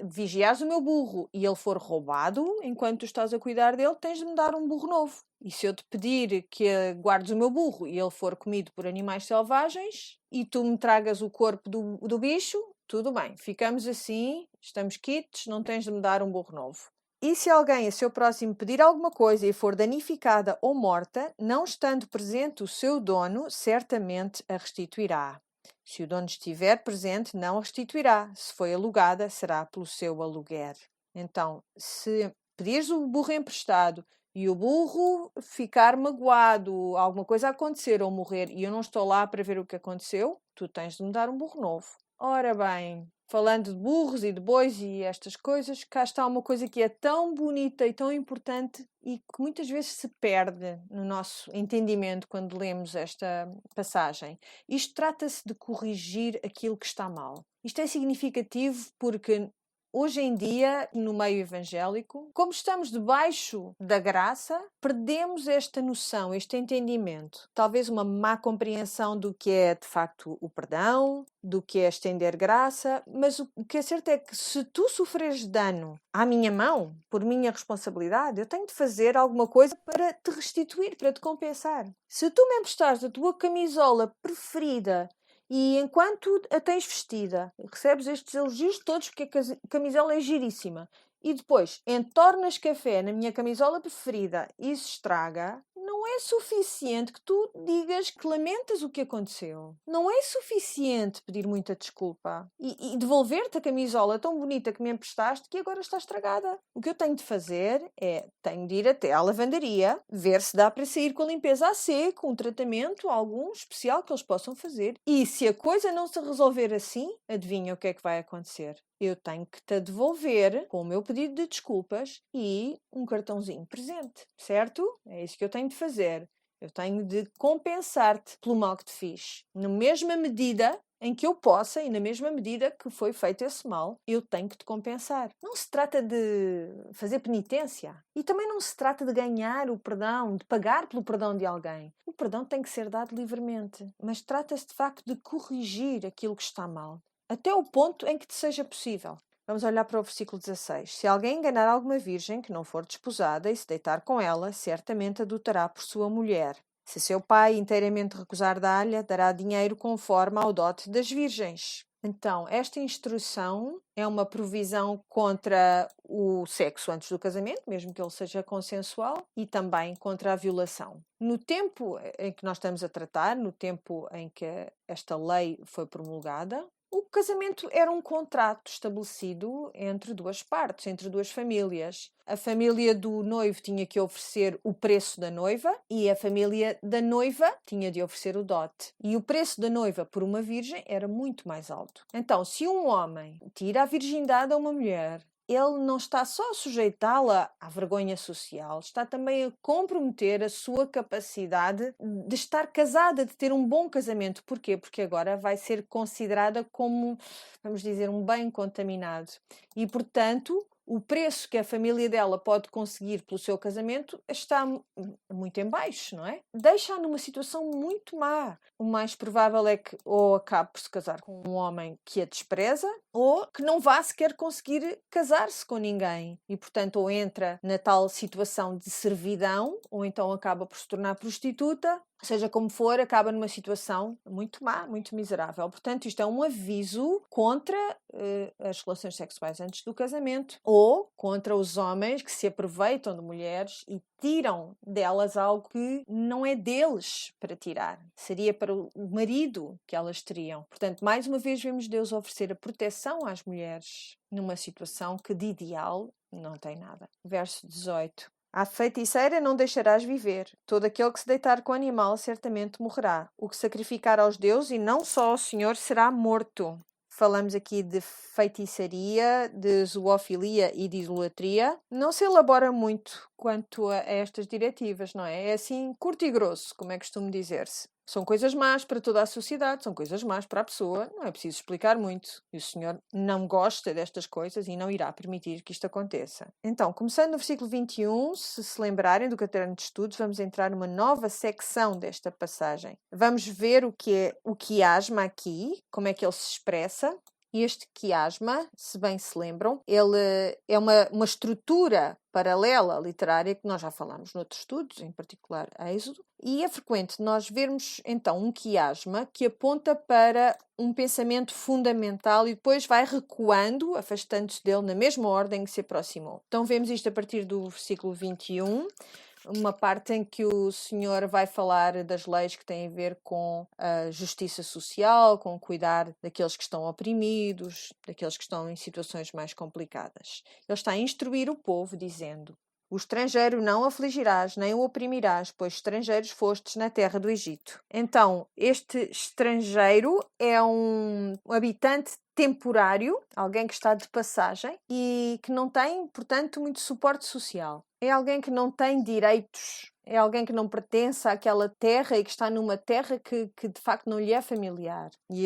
vigiares o meu burro e ele for roubado, enquanto tu estás a cuidar dele, tens de me dar um burro novo. E se eu te pedir que guardes o meu burro e ele for comido por animais selvagens e tu me tragas o corpo do bicho, tudo bem, ficamos assim, estamos quites, não tens de me dar um burro novo. E se alguém a seu próximo pedir alguma coisa e for danificada ou morta, não estando presente o seu dono, certamente a restituirá. Se o dono estiver presente, não a restituirá. Se foi alugada, será pelo seu aluguer. Então, se pedires o burro emprestado e o burro ficar magoado, alguma coisa acontecer ou morrer, e eu não estou lá para ver o que aconteceu, tu tens de me dar um burro novo. Ora bem, falando de burros e de bois e estas coisas, cá está uma coisa que é tão bonita e tão importante e que muitas vezes se perde no nosso entendimento quando lemos esta passagem. Isto trata-se de corrigir aquilo que está mal. Isto é significativo porque hoje em dia, no meio evangélico, como estamos debaixo da graça, perdemos esta noção, este entendimento. Talvez uma má compreensão do que é, de facto, o perdão, do que é estender graça, mas o que é certo é que se tu sofreres dano à minha mão, por minha responsabilidade, eu tenho de fazer alguma coisa para te restituir, para te compensar. Se tu me emprestares a tua camisola preferida e enquanto a tens vestida, recebes estes elogios todos porque a camisola é giríssima, e depois entornas café na minha camisola preferida e se estraga, não é suficiente que tu digas que lamentas o que aconteceu. Não é suficiente pedir muita desculpa e devolver-te a camisola tão bonita que me emprestaste que agora está estragada. O que eu tenho de fazer é, tenho de ir até à lavandaria, ver se dá para sair com a limpeza a seco, um tratamento, algum especial que eles possam fazer. E se a coisa não se resolver assim, adivinha o que é que vai acontecer? Eu tenho que te devolver com o meu pedido de desculpas e um cartãozinho presente, certo? É isso que eu tenho de fazer. Eu tenho de compensar-te pelo mal que te fiz. Na mesma medida em que eu possa e na mesma medida que foi feito esse mal, eu tenho que te compensar. Não se trata de fazer penitência e também não se trata de ganhar o perdão, de pagar pelo perdão de alguém. O perdão tem que ser dado livremente, mas trata-se de facto de corrigir aquilo que está mal, até o ponto em que te seja possível. Vamos olhar para o versículo 16. Se alguém enganar alguma virgem que não for desposada e se deitar com ela, certamente adotará por sua mulher. Se seu pai inteiramente recusar dar-lhe, dará dinheiro conforme ao dote das virgens. Então, esta instrução é uma provisão contra o sexo antes do casamento, mesmo que ele seja consensual, e também contra a violação. No tempo em que nós estamos a tratar, no tempo em que esta lei foi promulgada, o casamento era um contrato estabelecido entre duas partes, entre duas famílias. A família do noivo tinha que oferecer o preço da noiva e a família da noiva tinha de oferecer o dote. E o preço da noiva por uma virgem era muito mais alto. Então, se um homem tira a virgindade a uma mulher, ele não está só a sujeitá-la à vergonha social, está também a comprometer a sua capacidade de estar casada, de ter um bom casamento. Porquê? Porque agora vai ser considerada como, vamos dizer, um bem contaminado. E, portanto, o preço que a família dela pode conseguir pelo seu casamento está muito em baixo, não é? Deixa-a numa situação muito má. O mais provável é que ou acabe por se casar com um homem que a despreza ou que não vá sequer conseguir casar-se com ninguém. E, portanto, ou entra na tal situação de servidão ou então acaba por se tornar prostituta, seja como for, acaba numa situação muito má, muito miserável. Portanto, isto é um aviso contra as relações sexuais antes do casamento ou contra os homens que se aproveitam de mulheres e tiram delas algo que não é deles para tirar. Seria para o marido que elas teriam. Portanto, mais uma vez vemos Deus oferecer a proteção às mulheres numa situação que de ideal não tem nada. Verso 18. A feiticeira não deixarás viver. Todo aquele que se deitar com o animal certamente morrerá. O que sacrificar aos deuses e não só ao Senhor será morto. Falamos aqui de feitiçaria, de zoofilia e de idolatria. Não se elabora muito quanto a estas diretivas, não é? É assim curto e grosso, como é costume dizer-se. São coisas más para toda a sociedade, são coisas más para a pessoa, não é preciso explicar muito. E o Senhor não gosta destas coisas e não irá permitir que isto aconteça. Então, começando no versículo 21, se lembrarem do caderno de estudos, vamos entrar numa nova secção desta passagem. Vamos ver o que é o quiasma aqui, como é que ele se expressa. E este quiasma, se bem se lembram, ele é uma estrutura paralela literária que nós já falamos noutros estudos, em particular Êxodo, e é frequente nós vermos então um quiasma que aponta para um pensamento fundamental e depois vai recuando, afastando-se dele na mesma ordem que se aproximou. Então vemos isto a partir do versículo 21, uma parte em que o Senhor vai falar das leis que têm a ver com a justiça social, com cuidar daqueles que estão oprimidos, daqueles que estão em situações mais complicadas. Ele está a instruir o povo, dizendo: o estrangeiro não afligirás, nem o oprimirás, pois estrangeiros fostes na terra do Egito. Então, este estrangeiro é um habitante temporário, alguém que está de passagem e que não tem, portanto, muito suporte social. É alguém que não tem direitos, é alguém que não pertence àquela terra e que está numa terra que de facto não lhe é familiar. E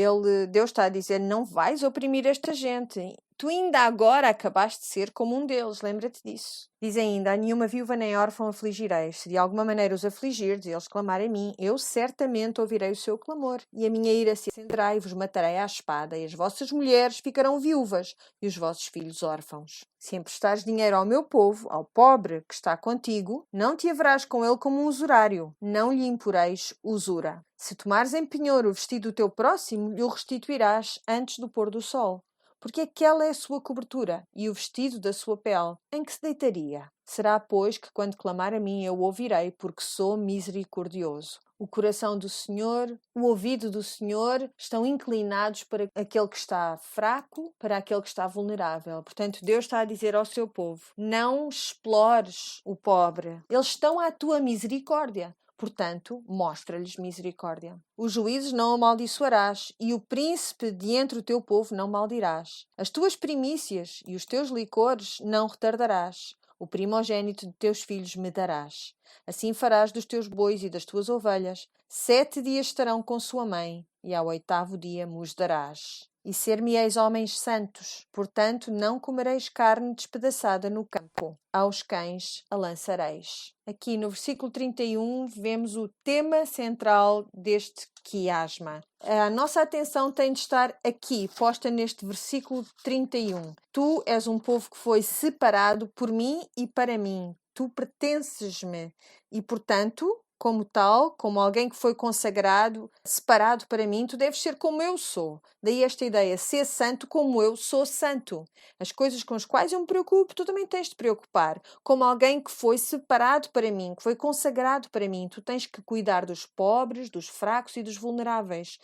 Deus está a dizer: não vais oprimir esta gente. Tu ainda agora acabaste de ser como um deles, lembra-te disso. Diz ainda: a nenhuma viúva nem órfão afligireis. Se de alguma maneira os afligirdes e eles clamarem a mim, eu certamente ouvirei o seu clamor. E a minha ira se acenderá e vos matarei à espada, e as vossas mulheres ficarão viúvas, e os vossos filhos órfãos. Se emprestares dinheiro ao meu povo, ao pobre que está contigo, não te haverás com ele como um usurário, não lhe imporeis usura. Se tomares em penhor o vestido do teu próximo, lhe o restituirás antes do pôr do sol. Porque aquela é a sua cobertura e o vestido da sua pele, em que se deitaria. Será, pois, que quando clamar a mim eu ouvirei, porque sou misericordioso. O coração do Senhor, o ouvido do Senhor estão inclinados para aquele que está fraco, para aquele que está vulnerável. Portanto, Deus está a dizer ao seu povo: não explores o pobre. Eles estão à tua misericórdia. Portanto, mostra-lhes misericórdia. Os juízes não amaldiçoarás, e o príncipe de entre o teu povo não maldirás. As tuas primícias e os teus licores não retardarás. O primogênito de teus filhos me darás. Assim farás dos teus bois e das tuas ovelhas. 7 dias estarão com sua mãe, e ao 8º dia mos darás. E ser-me-eis homens santos, portanto não comereis carne despedaçada no campo, aos cães a lançareis. Aqui no versículo 31 vemos o tema central deste quiasma. A nossa atenção tem de estar aqui, posta neste versículo 31. Tu és um povo que foi separado por mim e para mim. Tu pertences-me e, portanto, como tal, como alguém que foi consagrado, separado para mim, tu deves ser como eu sou. Daí esta ideia, ser santo como eu sou santo. As coisas com as quais eu me preocupo, tu também tens de preocupar. Como alguém que foi separado para mim, que foi consagrado para mim, tu tens que cuidar dos pobres, dos fracos e dos vulneráveis.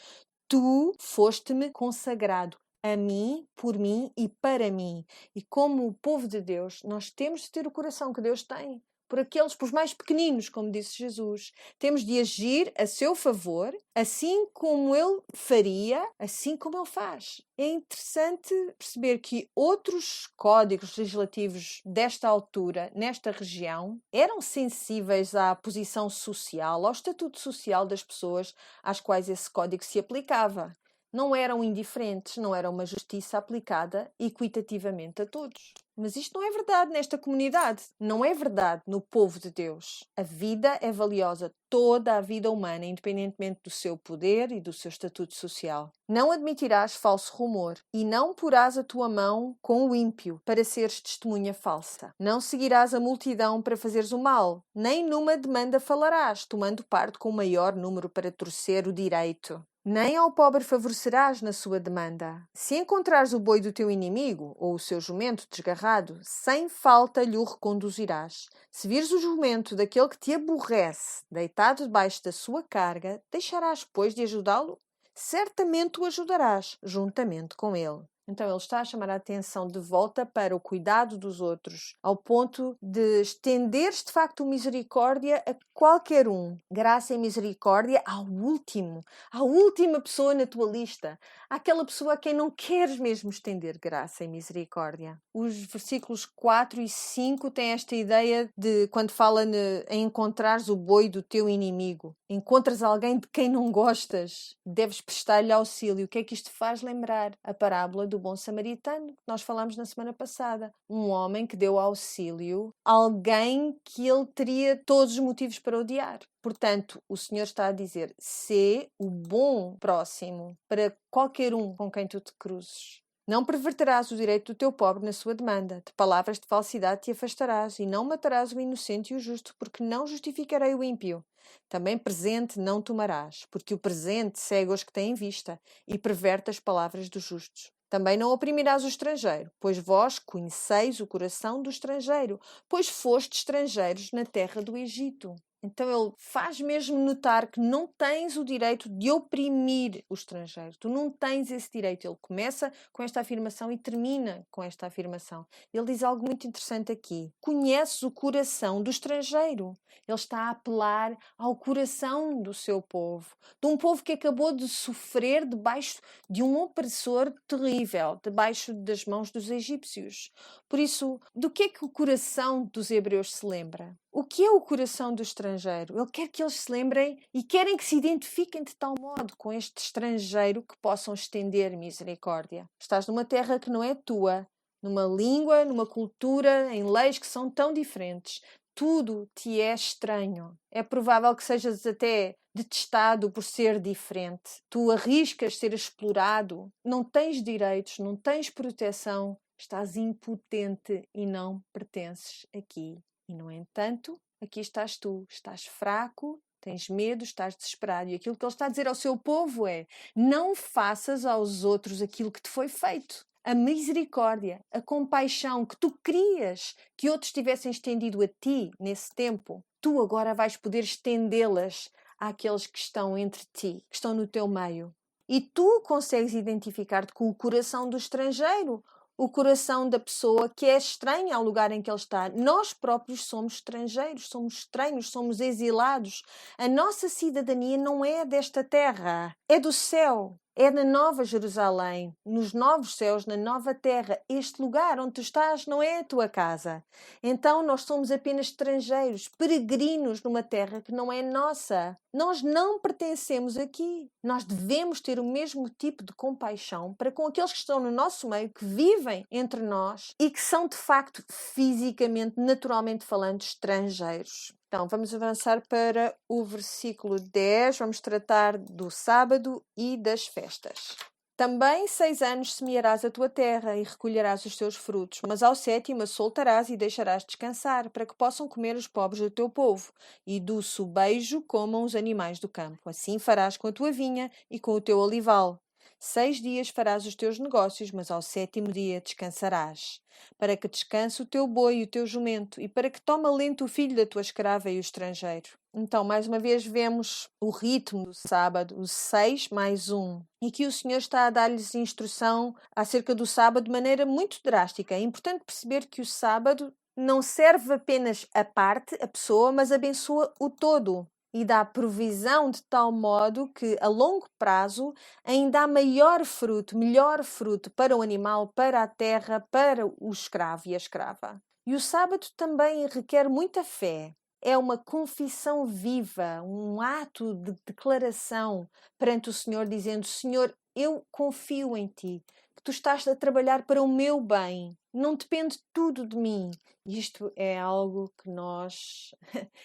Tu foste-me consagrado. A mim, por mim e para mim. E como o povo de Deus, nós temos de ter o coração que Deus tem por aqueles, por os mais pequeninos, como disse Jesus. Temos de agir a seu favor, assim como ele faria, assim como ele faz. É interessante perceber que outros códigos legislativos desta altura, nesta região, eram sensíveis à posição social, ao estatuto social das pessoas às quais esse código se aplicava. não eram indiferentes, não era uma justiça aplicada equitativamente a todos. Mas isto não é verdade nesta comunidade, não é verdade no povo de Deus. A vida é valiosa, toda a vida humana, independentemente do seu poder e do seu estatuto social. Não admitirás falso rumor e não porás a tua mão com o ímpio para seres testemunha falsa. Não seguirás a multidão para fazeres o mal, nem numa demanda falarás, tomando parte com o maior número para torcer o direito. Nem ao pobre favorecerás na sua demanda. Se encontrares o boi do teu inimigo, ou o seu jumento desgarrado, sem falta lhe o reconduzirás. Se vires o jumento daquele que te aborrece, deitado debaixo da sua carga, deixarás, pois, de ajudá-lo? Certamente o ajudarás, juntamente com ele. Então ele está a chamar a atenção de volta para o cuidado dos outros, ao ponto de estender-se de facto misericórdia a qualquer um. Graça e misericórdia à última pessoa na tua lista, àquela pessoa a quem não queres mesmo estender graça e misericórdia. Os versículos 4 e 5 têm esta ideia de quando fala em encontrares o boi do teu inimigo. Encontras alguém de quem não gostas, deves prestar-lhe auxílio. O que é que isto faz lembrar? A parábola do bom samaritano, que nós falámos na semana passada. Um homem que deu auxílio a alguém que ele teria todos os motivos para odiar. Portanto, o Senhor está a dizer, sê o bom próximo para qualquer um com quem tu te cruzes. Não perverterás o direito do teu pobre na sua demanda. De palavras de falsidade te afastarás, e não matarás o inocente e o justo, porque não justificarei o ímpio. Também presente não tomarás, porque o presente cega os que têm vista, e perverte as palavras dos justos. Também não oprimirás o estrangeiro, pois vós conheceis o coração do estrangeiro, pois fostes estrangeiros na terra do Egito. Então ele faz mesmo notar que não tens o direito de oprimir o estrangeiro. Tu não tens esse direito. Ele começa com esta afirmação e termina com esta afirmação. Ele diz algo muito interessante aqui. Conheces o coração do estrangeiro. Ele está a apelar ao coração do seu povo. De um povo que acabou de sofrer debaixo de um opressor terrível, debaixo das mãos dos egípcios. Por isso, do que é que o coração dos hebreus se lembra? O que é o coração do estrangeiro? Ele quer que eles se lembrem e querem que se identifiquem de tal modo com este estrangeiro que possam estender misericórdia. Estás numa terra que não é tua, numa língua, numa cultura, em leis que são tão diferentes. Tudo te é estranho. É provável que sejas até detestado por ser diferente. Tu arriscas ser explorado. Não tens direitos, não tens proteção. Estás impotente e não pertences aqui. E, no entanto, aqui estás tu, estás fraco, tens medo, estás desesperado. E aquilo que ele está a dizer ao seu povo é: não faças aos outros aquilo que te foi feito. A misericórdia, a compaixão que tu querias que outros tivessem estendido a ti nesse tempo, tu agora vais poder estendê-las àqueles que estão entre ti, que estão no teu meio. E tu consegues identificar-te com o coração do estrangeiro, o coração da pessoa que é estranha ao lugar em que ele está. Nós próprios somos estrangeiros, somos estranhos, somos exilados. A nossa cidadania não é desta terra, é do céu. É na Nova Jerusalém, nos novos céus, na nova terra. Este lugar onde tu estás não é a tua casa. Então nós somos apenas estrangeiros, peregrinos numa terra que não é nossa. Nós não pertencemos aqui. Nós devemos ter o mesmo tipo de compaixão para com aqueles que estão no nosso meio, que vivem entre nós e que são de facto fisicamente, naturalmente falando, estrangeiros. Então, vamos avançar para o versículo 10. Vamos tratar do sábado e das festas. Também 6 anos semearás a tua terra e recolherás os seus frutos, mas ao 7º a soltarás e deixarás descansar, para que possam comer os pobres do teu povo, e do sobejo comam os animais do campo. Assim farás com a tua vinha e com o teu olival. 6 dias farás os teus negócios, mas ao 7º dia descansarás, para que descanse o teu boi e o teu jumento, e para que tome alento o filho da tua escrava e o estrangeiro. Então, mais uma vez, vemos o ritmo do sábado, o 6 mais 1. E aqui o Senhor está a dar-lhes instrução acerca do sábado de maneira muito drástica. É importante perceber que o sábado não serve apenas a parte, a pessoa, mas abençoa o todo. E dá provisão de tal modo que, a longo prazo, ainda há maior fruto, melhor fruto para o animal, para a terra, para o escravo e a escrava. E o sábado também requer muita fé. É uma confissão viva, um ato de declaração perante o Senhor, dizendo: Senhor, eu confio em ti, que tu estás a trabalhar para o meu bem, não depende tudo de mim. Isto é algo que nós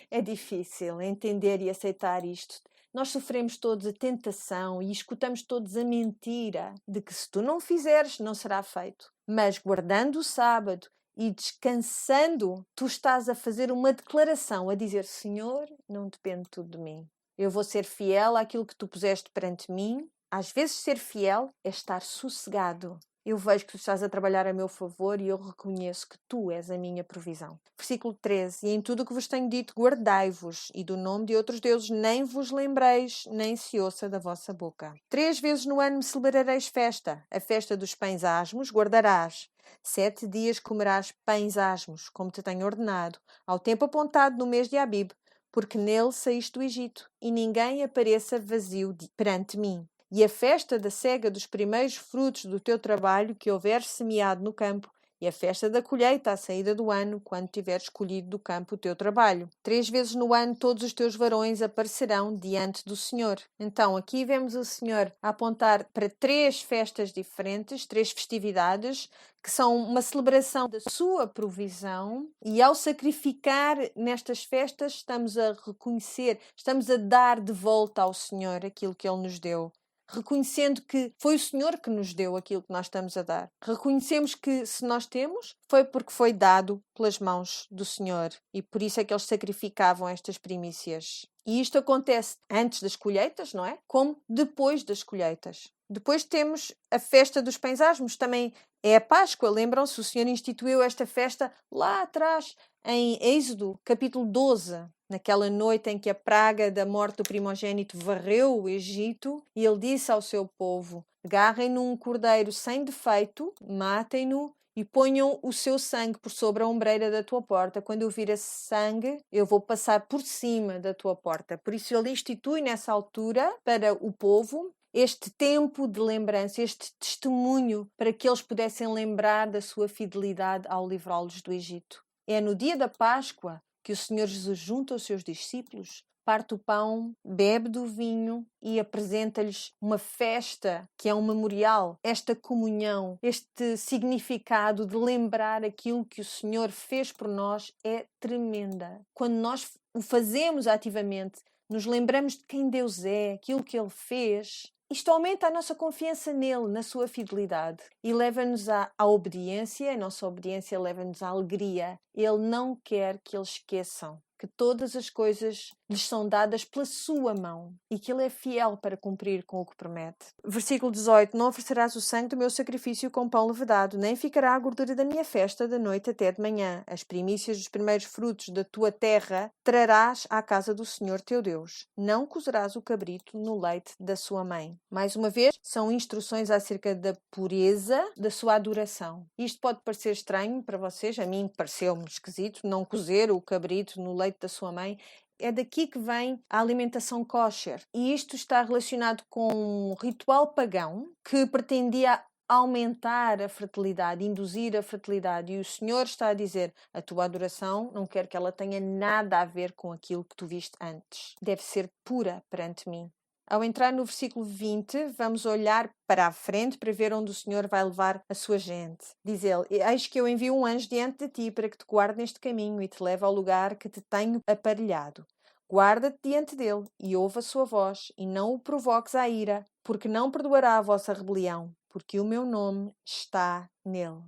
é difícil entender e aceitar isto. Nós sofremos todos a tentação e escutamos todos a mentira de que se tu não fizeres, não será feito. Mas guardando o sábado e descansando, tu estás a fazer uma declaração, a dizer: Senhor, não depende tudo de mim. Eu vou ser fiel àquilo que tu puseste perante mim. Às vezes ser fiel é estar sossegado. Eu vejo que tu estás a trabalhar a meu favor e eu reconheço que tu és a minha provisão. Versículo 13. E em tudo o que vos tenho dito, guardai-vos, e do nome de outros deuses nem vos lembreis, nem se ouça da vossa boca. 3 vezes no ano me celebrareis festa. A festa dos pães asmos guardarás. 7 dias comerás pães asmos, como te tenho ordenado, ao tempo apontado no mês de Abib, porque nele saíste do Egito, e ninguém apareça vazio perante mim. E a festa da cega dos primeiros frutos do teu trabalho que houveres semeado no campo, e a festa da colheita à saída do ano, quando tiveres colhido do campo o teu trabalho. 3 vezes no ano todos os teus varões aparecerão diante do Senhor. Então aqui vemos o Senhor a apontar para 3 festas diferentes, 3 festividades, que são uma celebração da sua provisão, e ao sacrificar nestas festas estamos a reconhecer, estamos a dar de volta ao Senhor aquilo que Ele nos deu. Reconhecendo que foi o Senhor que nos deu aquilo que nós estamos a dar. Reconhecemos que se nós temos, foi porque foi dado pelas mãos do Senhor. E por isso é que eles sacrificavam estas primícias. E isto acontece antes das colheitas, não é? Como depois das colheitas. Depois temos a festa dos pães asmos. Também é a Páscoa. Lembram-se? O Senhor instituiu esta festa lá atrás, em Êxodo, capítulo 12. Naquela noite em que a praga da morte do primogênito varreu o Egito, e ele disse ao seu povo: agarrem num cordeiro sem defeito, matem-no e ponham o seu sangue por sobre a ombreira da tua porta. Quando eu vir esse sangue, eu vou passar por cima da tua porta. Por isso ele institui nessa altura para o povo este tempo de lembrança, este testemunho, para que eles pudessem lembrar da sua fidelidade ao livrá-los do Egito. É no dia da Páscoa que o Senhor Jesus junta os seus discípulos, parte o pão, bebe do vinho e apresenta-lhes uma festa que é um memorial. Esta comunhão, este significado de lembrar aquilo que o Senhor fez por nós é tremenda. Quando nós o fazemos ativamente, nos lembramos de quem Deus é, aquilo que Ele fez. Isto aumenta a nossa confiança nele, na sua fidelidade, e leva-nos à obediência. A nossa obediência leva-nos à alegria. Ele não quer que eles esqueçam que todas as coisas lhes são dadas pela sua mão e que ele é fiel para cumprir com o que promete. Versículo 18. Não oferecerás o sangue do meu sacrifício com pão levedado, nem ficará a gordura da minha festa da noite até de manhã. As primícias dos primeiros frutos da tua terra trarás à casa do Senhor teu Deus. Não cozerás o cabrito no leite da sua mãe. Mais uma vez, são instruções acerca da pureza da sua adoração. Isto pode parecer estranho para vocês, a mim pareceu-me esquisito, não cozer o cabrito no leite da sua mãe. É daqui que vem a alimentação kosher. E isto está relacionado com um ritual pagão que pretendia aumentar a fertilidade, induzir a fertilidade. E o Senhor está a dizer: a tua adoração não quer que ela tenha nada a ver com aquilo que tu viste antes. Deve ser pura perante mim. Ao entrar no versículo 20, vamos olhar para a frente para ver onde o Senhor vai levar a sua gente. Diz ele: eis que eu envio um anjo diante de ti para que te guarde neste caminho e te leve ao lugar que te tenho aparelhado. Guarda-te diante dele e ouve a sua voz e não o provoques à ira, porque não perdoará a vossa rebelião, porque o meu nome está nele.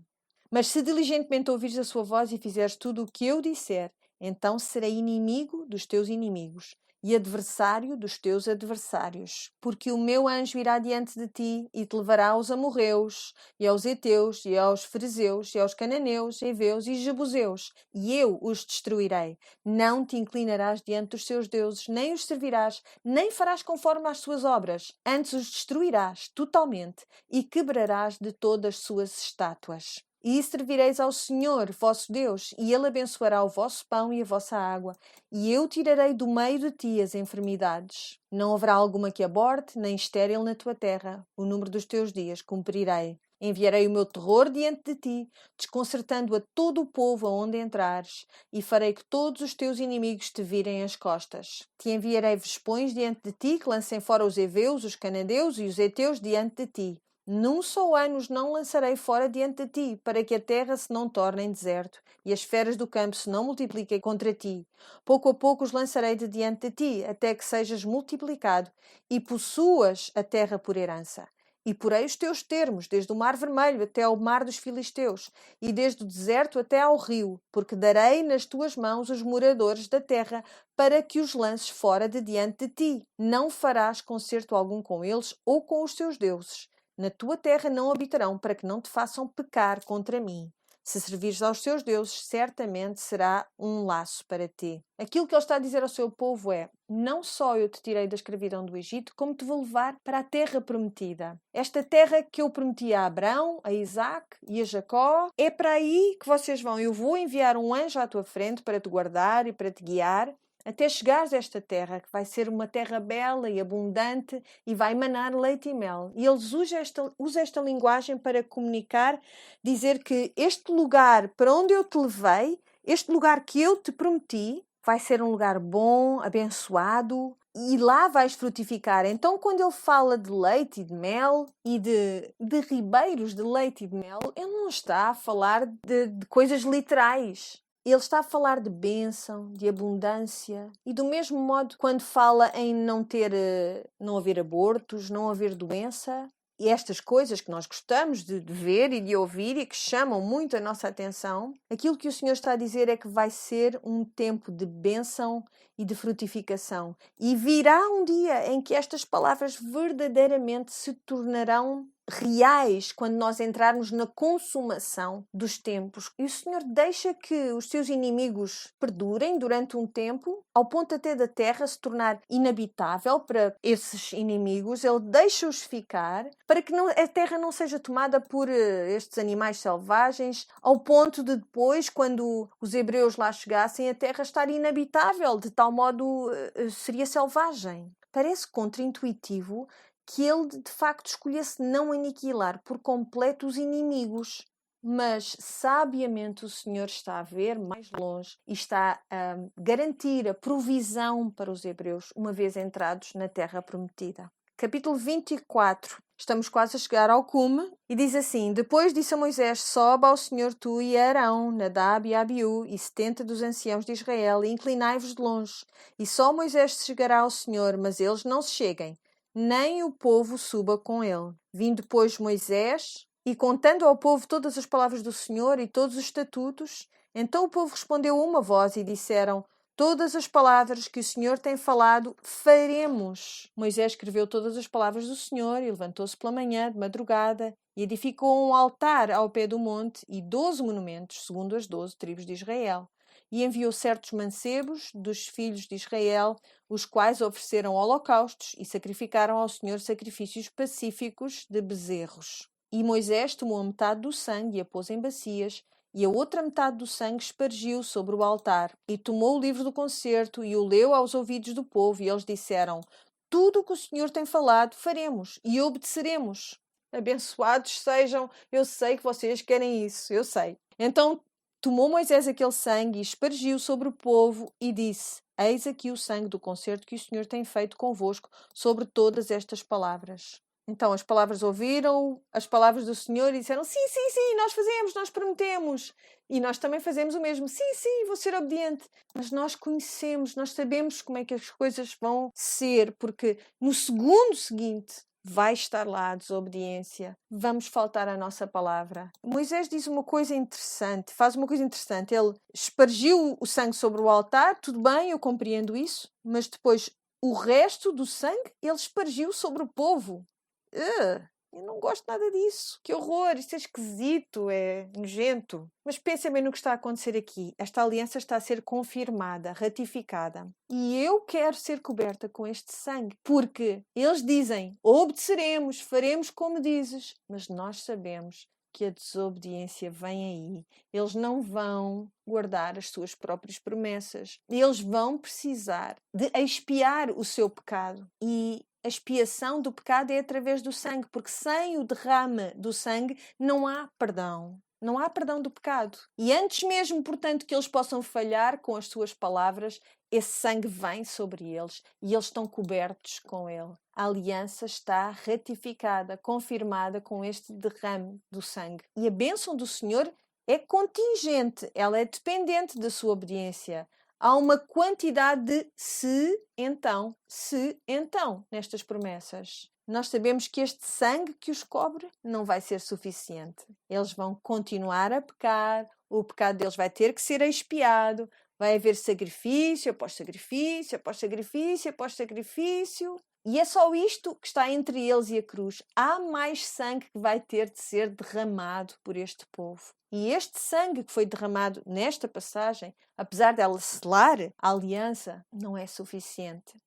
Mas se diligentemente ouvires a sua voz e fizeres tudo o que eu disser, então serei inimigo dos teus inimigos e adversário dos teus adversários, porque o meu anjo irá diante de ti e te levará aos amorreus, e aos heteus, e aos ferezeus, e aos cananeus, heveus e jebuseus, e eu os destruirei. Não te inclinarás diante dos seus deuses, nem os servirás, nem farás conforme às suas obras. Antes os destruirás totalmente e quebrarás de todas as suas estátuas. E servireis ao Senhor, vosso Deus, e Ele abençoará o vosso pão e a vossa água, e eu tirarei do meio de ti as enfermidades. Não haverá alguma que aborte, nem estéril na tua terra. O número dos teus dias cumprirei. Enviarei o meu terror diante de ti, desconcertando a todo o povo aonde entrares, e farei que todos os teus inimigos te virem as costas. Te enviarei vespões diante de ti, que lancem fora os heveus, os canadeus e os heteus diante de ti. Num só ano os não lançarei fora diante de ti, para que a terra se não torne em deserto, e as feras do campo se não multipliquem contra ti. Pouco a pouco os lançarei de diante de ti, até que sejas multiplicado, e possuas a terra por herança. E porei os teus termos, desde o mar vermelho até ao mar dos filisteus, e desde o deserto até ao rio, porque darei nas tuas mãos os moradores da terra, para que os lances fora de diante de ti. Não farás concerto algum com eles ou com os seus deuses. Na tua terra não habitarão, para que não te façam pecar contra mim. Se servires aos seus deuses, certamente será um laço para ti. Aquilo que ele está a dizer ao seu povo é: não só eu te tirei da escravidão do Egito, como te vou levar para a terra prometida. Esta terra que eu prometi a Abraão, a Isaac e a Jacó, é para aí que vocês vão. Eu vou enviar um anjo à tua frente para te guardar e para te guiar, até chegares a esta terra, que vai ser uma terra bela e abundante e vai emanar leite e mel. E eles usam esta linguagem para comunicar, dizer que este lugar para onde eu te levei, este lugar que eu te prometi, vai ser um lugar bom, abençoado, e lá vais frutificar. Então, quando ele fala de leite e de mel e de ribeiros de leite e de mel, ele não está a falar de coisas literais. Ele está a falar de bênção, de abundância, e do mesmo modo quando fala em não haver abortos, não haver doença, e estas coisas que nós gostamos de ver e de ouvir e que chamam muito a nossa atenção, aquilo que o Senhor está a dizer é que vai ser um tempo de bênção e de frutificação. E virá um dia em que estas palavras verdadeiramente se tornarão reais quando nós entrarmos na consumação dos tempos. E o Senhor deixa que os seus inimigos perdurem durante um tempo, ao ponto até da terra se tornar inabitável para esses inimigos. Ele deixa-os ficar para que a terra não seja tomada por estes animais selvagens, ao ponto de depois, quando os hebreus lá chegassem, a terra estar inabitável, de tal modo seria selvagem. Parece contraintuitivo que ele de facto escolhesse não aniquilar por completo os inimigos. Mas sabiamente o Senhor está a ver mais longe e está a garantir a provisão para os hebreus uma vez entrados na terra prometida. Capítulo 24. Estamos quase a chegar ao cume e diz assim: Depois disse a Moisés: Sobe ao Senhor tu e Arão, Nadab e Abiú e 70 dos anciãos de Israel e inclinai-vos de longe. E só Moisés se chegará ao Senhor, mas eles não se cheguem, nem o povo suba com ele. Vindo, depois, Moisés, e contando ao povo todas as palavras do Senhor e todos os estatutos, então o povo respondeu a uma voz e disseram: Todas as palavras que o Senhor tem falado, faremos. Moisés escreveu todas as palavras do Senhor e levantou-se pela manhã, de madrugada, e edificou um altar ao pé do monte e 12 monumentos, segundo as 12 tribos de Israel. E enviou certos mancebos dos filhos de Israel, os quais ofereceram holocaustos e sacrificaram ao Senhor sacrifícios pacíficos de bezerros. E Moisés tomou a metade do sangue e a pôs em bacias, e a outra metade do sangue espargiu sobre o altar. E tomou o livro do concerto e o leu aos ouvidos do povo, e eles disseram: Tudo o que o Senhor tem falado, faremos e obedeceremos. Abençoados sejam, eu sei que vocês querem isso, eu sei. Então tomou Moisés aquele sangue e espargiu sobre o povo e disse: Eis aqui o sangue do concerto que o Senhor tem feito convosco sobre todas estas palavras. Então as palavras ouviram as palavras do Senhor e disseram: Sim, sim, sim, nós fazemos, nós prometemos. E nós também fazemos o mesmo. Sim, sim, vou ser obediente. Mas nós conhecemos, nós sabemos como é que as coisas vão ser, porque no segundo seguinte vai estar lá a desobediência. Vamos faltar à nossa palavra. Moisés diz uma coisa interessante, faz uma coisa interessante. Ele espargiu o sangue sobre o altar, tudo bem, eu compreendo isso, mas depois o resto do sangue ele espargiu sobre o povo. Eu não gosto nada disso. Que horror, isto é esquisito, é nojento. Mas pensa bem no que está a acontecer aqui. Esta aliança está a ser confirmada, ratificada. E eu quero ser coberta com este sangue. Porque eles dizem: obedeceremos, faremos como dizes. Mas nós sabemos que a desobediência vem aí. Eles não vão guardar as suas próprias promessas. Eles vão precisar de expiar o seu pecado. E a expiação do pecado é através do sangue, porque sem o derrame do sangue não há perdão. Não há perdão do pecado. E antes mesmo, portanto, que eles possam falhar com as suas palavras, esse sangue vem sobre eles e eles estão cobertos com ele. A aliança está ratificada, confirmada com este derrame do sangue. E a bênção do Senhor é contingente, ela é dependente da sua obediência. Há uma quantidade de se então nestas promessas. Nós sabemos que este sangue que os cobre não vai ser suficiente. Eles vão continuar a pecar, o pecado deles vai ter que ser expiado, vai haver sacrifício após sacrifício, após sacrifício, após sacrifício. E é só isto que está entre eles e a cruz. Há mais sangue que vai ter de ser derramado por este povo. E este sangue que foi derramado nesta passagem, apesar dela selar a aliança, não é suficiente.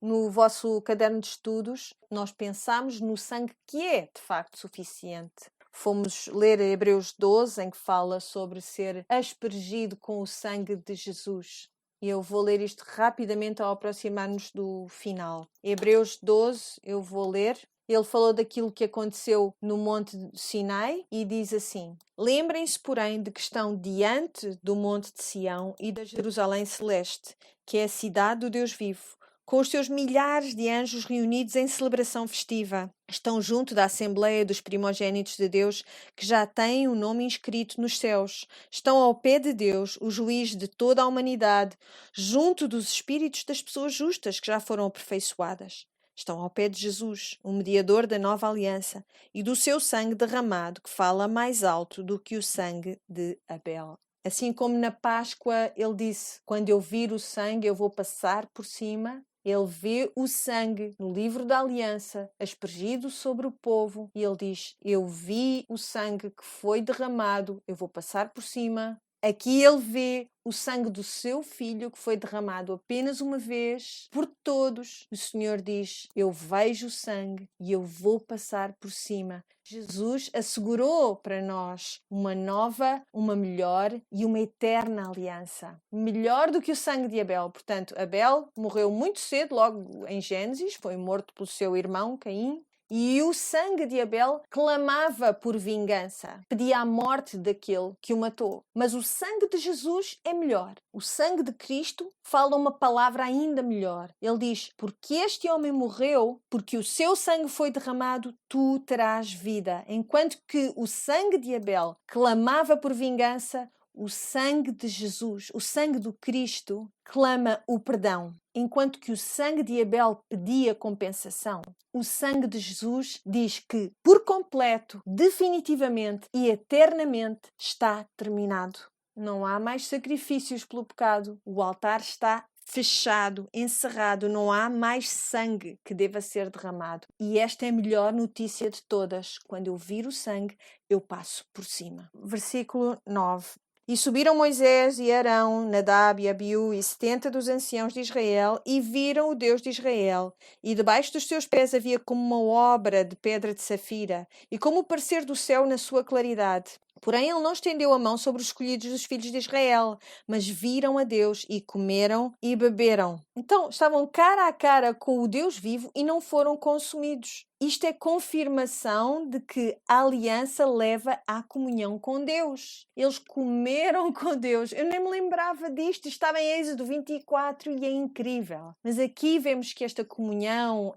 No vosso caderno de estudos, nós pensamos no sangue que é, de facto, suficiente. Fomos ler Hebreus 12, em que fala sobre ser aspergido com o sangue de Jesus. E eu vou ler isto rapidamente ao aproximar-nos do final. Hebreus 12, eu vou ler. Ele falou daquilo que aconteceu no Monte Sinai e diz assim: Lembrem-se, porém, de que estão diante do Monte de Sião e da Jerusalém Celeste, que é a cidade do Deus vivo, com os seus milhares de anjos reunidos em celebração festiva. Estão junto da Assembleia dos Primogênitos de Deus, que já têm o nome inscrito nos céus. Estão ao pé de Deus, o juiz de toda a humanidade, junto dos espíritos das pessoas justas que já foram aperfeiçoadas. Estão ao pé de Jesus, o mediador da nova aliança, e do seu sangue derramado, que fala mais alto do que o sangue de Abel. Assim como na Páscoa ele disse: quando eu vir o sangue, eu vou passar por cima. Ele vê o sangue no livro da aliança aspergido sobre o povo e ele diz: eu vi o sangue que foi derramado, eu vou passar por cima. Aqui ele vê o sangue do seu filho que foi derramado apenas uma vez por todos. O Senhor diz: eu vejo o sangue e eu vou passar por cima. Jesus assegurou para nós uma nova, uma melhor e uma eterna aliança. Melhor do que o sangue de Abel. Portanto, Abel morreu muito cedo, logo em Gênesis, foi morto pelo seu irmão Caim. E o sangue de Abel clamava por vingança, pedia a morte daquele que o matou. Mas o sangue de Jesus é melhor. O sangue de Cristo fala uma palavra ainda melhor. Ele diz: porque este homem morreu, porque o seu sangue foi derramado, tu terás vida. Enquanto que o sangue de Abel clamava por vingança, o sangue de Jesus, o sangue do Cristo, clama o perdão. Enquanto que o sangue de Abel pedia compensação, o sangue de Jesus diz que, por completo, definitivamente e eternamente, está terminado. Não há mais sacrifícios pelo pecado. O altar está fechado, encerrado. Não há mais sangue que deva ser derramado. E esta é a melhor notícia de todas. Quando eu vir o sangue, eu passo por cima. Versículo 9. E subiram Moisés e Arão, Nadab e Abiú e 70 dos anciãos de Israel e viram o Deus de Israel. E debaixo dos seus pés havia como uma obra de pedra de safira e como o parecer do céu na sua claridade. Porém, ele não estendeu a mão sobre os escolhidos dos filhos de Israel, mas viram a Deus e comeram e beberam. Então, estavam cara a cara com o Deus vivo e não foram consumidos. Isto é confirmação de que a aliança leva à comunhão com Deus. Eles comeram com Deus. Eu nem me lembrava disto. Estava em Êxodo 24 e é incrível. Mas aqui vemos que esta comunhão,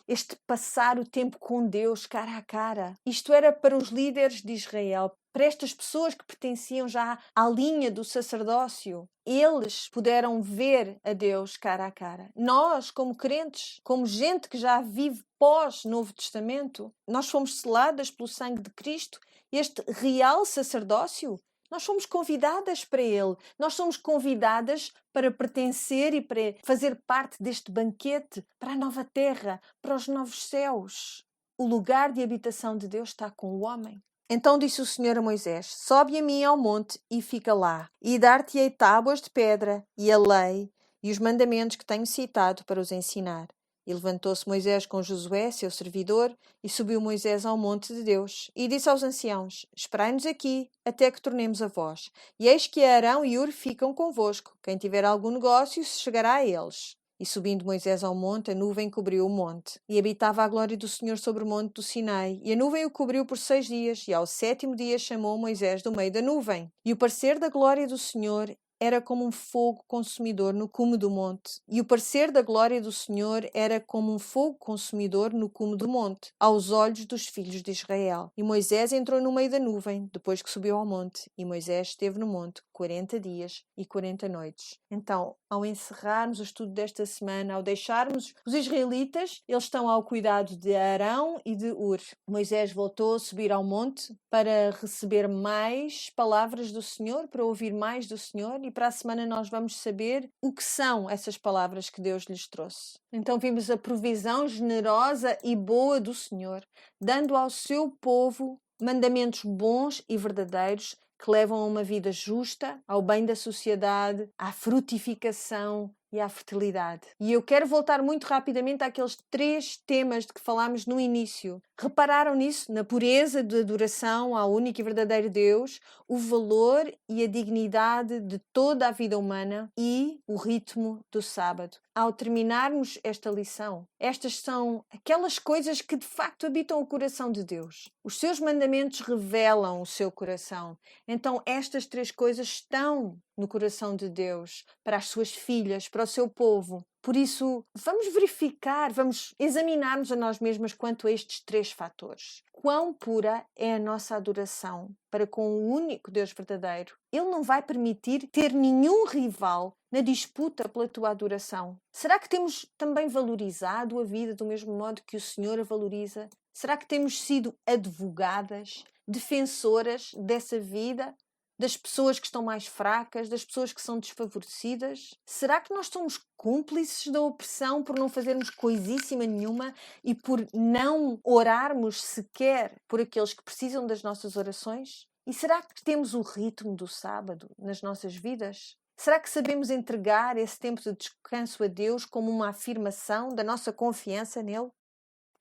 este passar o tempo com Deus cara a cara, isto era para os líderes de Israel, para estas pessoas que pertenciam já à linha do sacerdócio. Eles puderam ver a Deus cara a cara. Nós, como crentes, como gente que já vive pós-Novo Testamento, nós fomos seladas pelo sangue de Cristo. Este real sacerdócio, nós somos convidadas para ele. Nós somos convidadas para pertencer e para fazer parte deste banquete para a nova terra, para os novos céus. O lugar de habitação de Deus está com o homem. Então disse o Senhor a Moisés: sobe a mim ao monte e fica lá, e dar-te-ei tábuas de pedra e a lei e os mandamentos que tenho citado para os ensinar. E levantou-se Moisés com Josué, seu servidor, e subiu Moisés ao monte de Deus, e disse aos anciãos: esperai-nos aqui, até que tornemos a vós. E eis que Arão e Hur ficam convosco. Quem tiver algum negócio se chegará a eles. E subindo Moisés ao monte, a nuvem cobriu o monte. E habitava a glória do Senhor sobre o monte do Sinai. E a nuvem o cobriu por 6 dias. E ao 7º dia chamou Moisés do meio da nuvem. E o parecer da glória do Senhor era como um fogo consumidor no cume do monte. E o parecer da glória do Senhor era como um fogo consumidor no cume do monte, aos olhos dos filhos de Israel. E Moisés entrou no meio da nuvem, depois que subiu ao monte. E Moisés esteve no monte 40 dias e 40 noites. Então, ao encerrarmos o estudo desta semana, ao deixarmos os israelitas, eles estão ao cuidado de Arão e de Ur. Moisés voltou a subir ao monte para receber mais palavras do Senhor, para ouvir mais do Senhor, e para a semana nós vamos saber o que são essas palavras que Deus lhes trouxe. Então vimos a provisão generosa e boa do Senhor, dando ao seu povo mandamentos bons e verdadeiros que levam a uma vida justa, ao bem da sociedade, à frutificação e à fertilidade. E eu quero voltar muito rapidamente àqueles 3 temas de que falámos no início. Repararam nisso? Na pureza de adoração ao único e verdadeiro Deus, o valor e a dignidade de toda a vida humana e o ritmo do sábado. Ao terminarmos esta lição, estas são aquelas coisas que de facto habitam o coração de Deus. Os seus mandamentos revelam o seu coração. Então estas 3 coisas estão no coração de Deus, para as suas filhas, para o seu povo. Por isso, vamos verificar, vamos examinar-nos a nós mesmas quanto a estes 3 fatores. Quão pura é a nossa adoração para com o único Deus verdadeiro? Ele não vai permitir ter nenhum rival na disputa pela tua adoração. Será que temos também valorizado a vida do mesmo modo que o Senhor a valoriza? Será que temos sido advogadas, defensoras dessa vida? Das pessoas que estão mais fracas, das pessoas que são desfavorecidas? Será que nós somos cúmplices da opressão por não fazermos coisíssima nenhuma e por não orarmos sequer por aqueles que precisam das nossas orações? E será que temos o ritmo do sábado nas nossas vidas? Será que sabemos entregar esse tempo de descanso a Deus como uma afirmação da nossa confiança nele?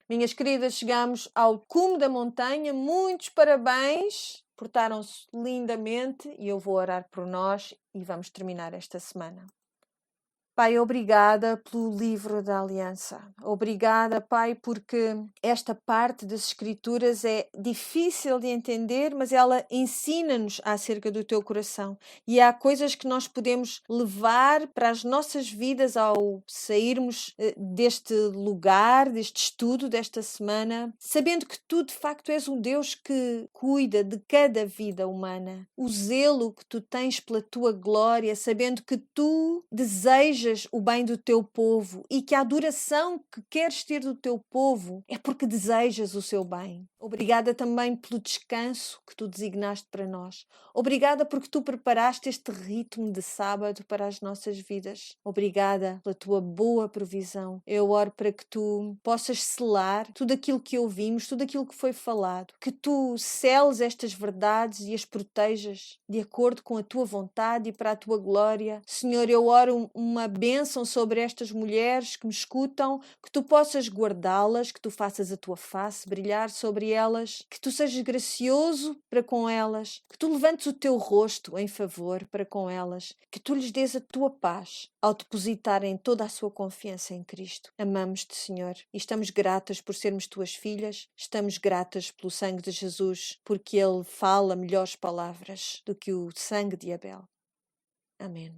Minhas queridas, chegamos ao cume da montanha. Muitos parabéns! Portaram-se lindamente e eu vou orar por nós e vamos terminar esta semana. Pai, obrigada pelo livro da aliança. Obrigada, Pai, porque esta parte das Escrituras é difícil de entender, mas ela ensina-nos acerca do teu coração. E há coisas que nós podemos levar para as nossas vidas ao sairmos deste lugar, deste estudo, desta semana, sabendo que tu, de facto, és um Deus que cuida de cada vida humana. O zelo que tu tens pela tua glória, sabendo que tu desejas o bem do teu povo e que a adoração que queres ter do teu povo é porque desejas o seu bem. Obrigada também pelo descanso que tu designaste para nós. Obrigada porque tu preparaste este ritmo de sábado para as nossas vidas. Obrigada pela tua boa provisão. Eu oro para que tu possas selar tudo aquilo que ouvimos, tudo aquilo que foi falado, que tu seles estas verdades e as protejas de acordo com a tua vontade e para a tua glória. Senhor, eu oro uma bênção sobre estas mulheres que me escutam, que tu possas guardá-las, que tu faças a tua face brilhar sobre elas, que tu sejas gracioso para com elas, que tu levantes o teu rosto em favor para com elas, que tu lhes dês a tua paz ao depositarem toda a sua confiança em Cristo. Amamos-te, Senhor, e estamos gratas por sermos tuas filhas, estamos gratas pelo sangue de Jesus, porque ele fala melhores palavras do que o sangue de Abel. Amém.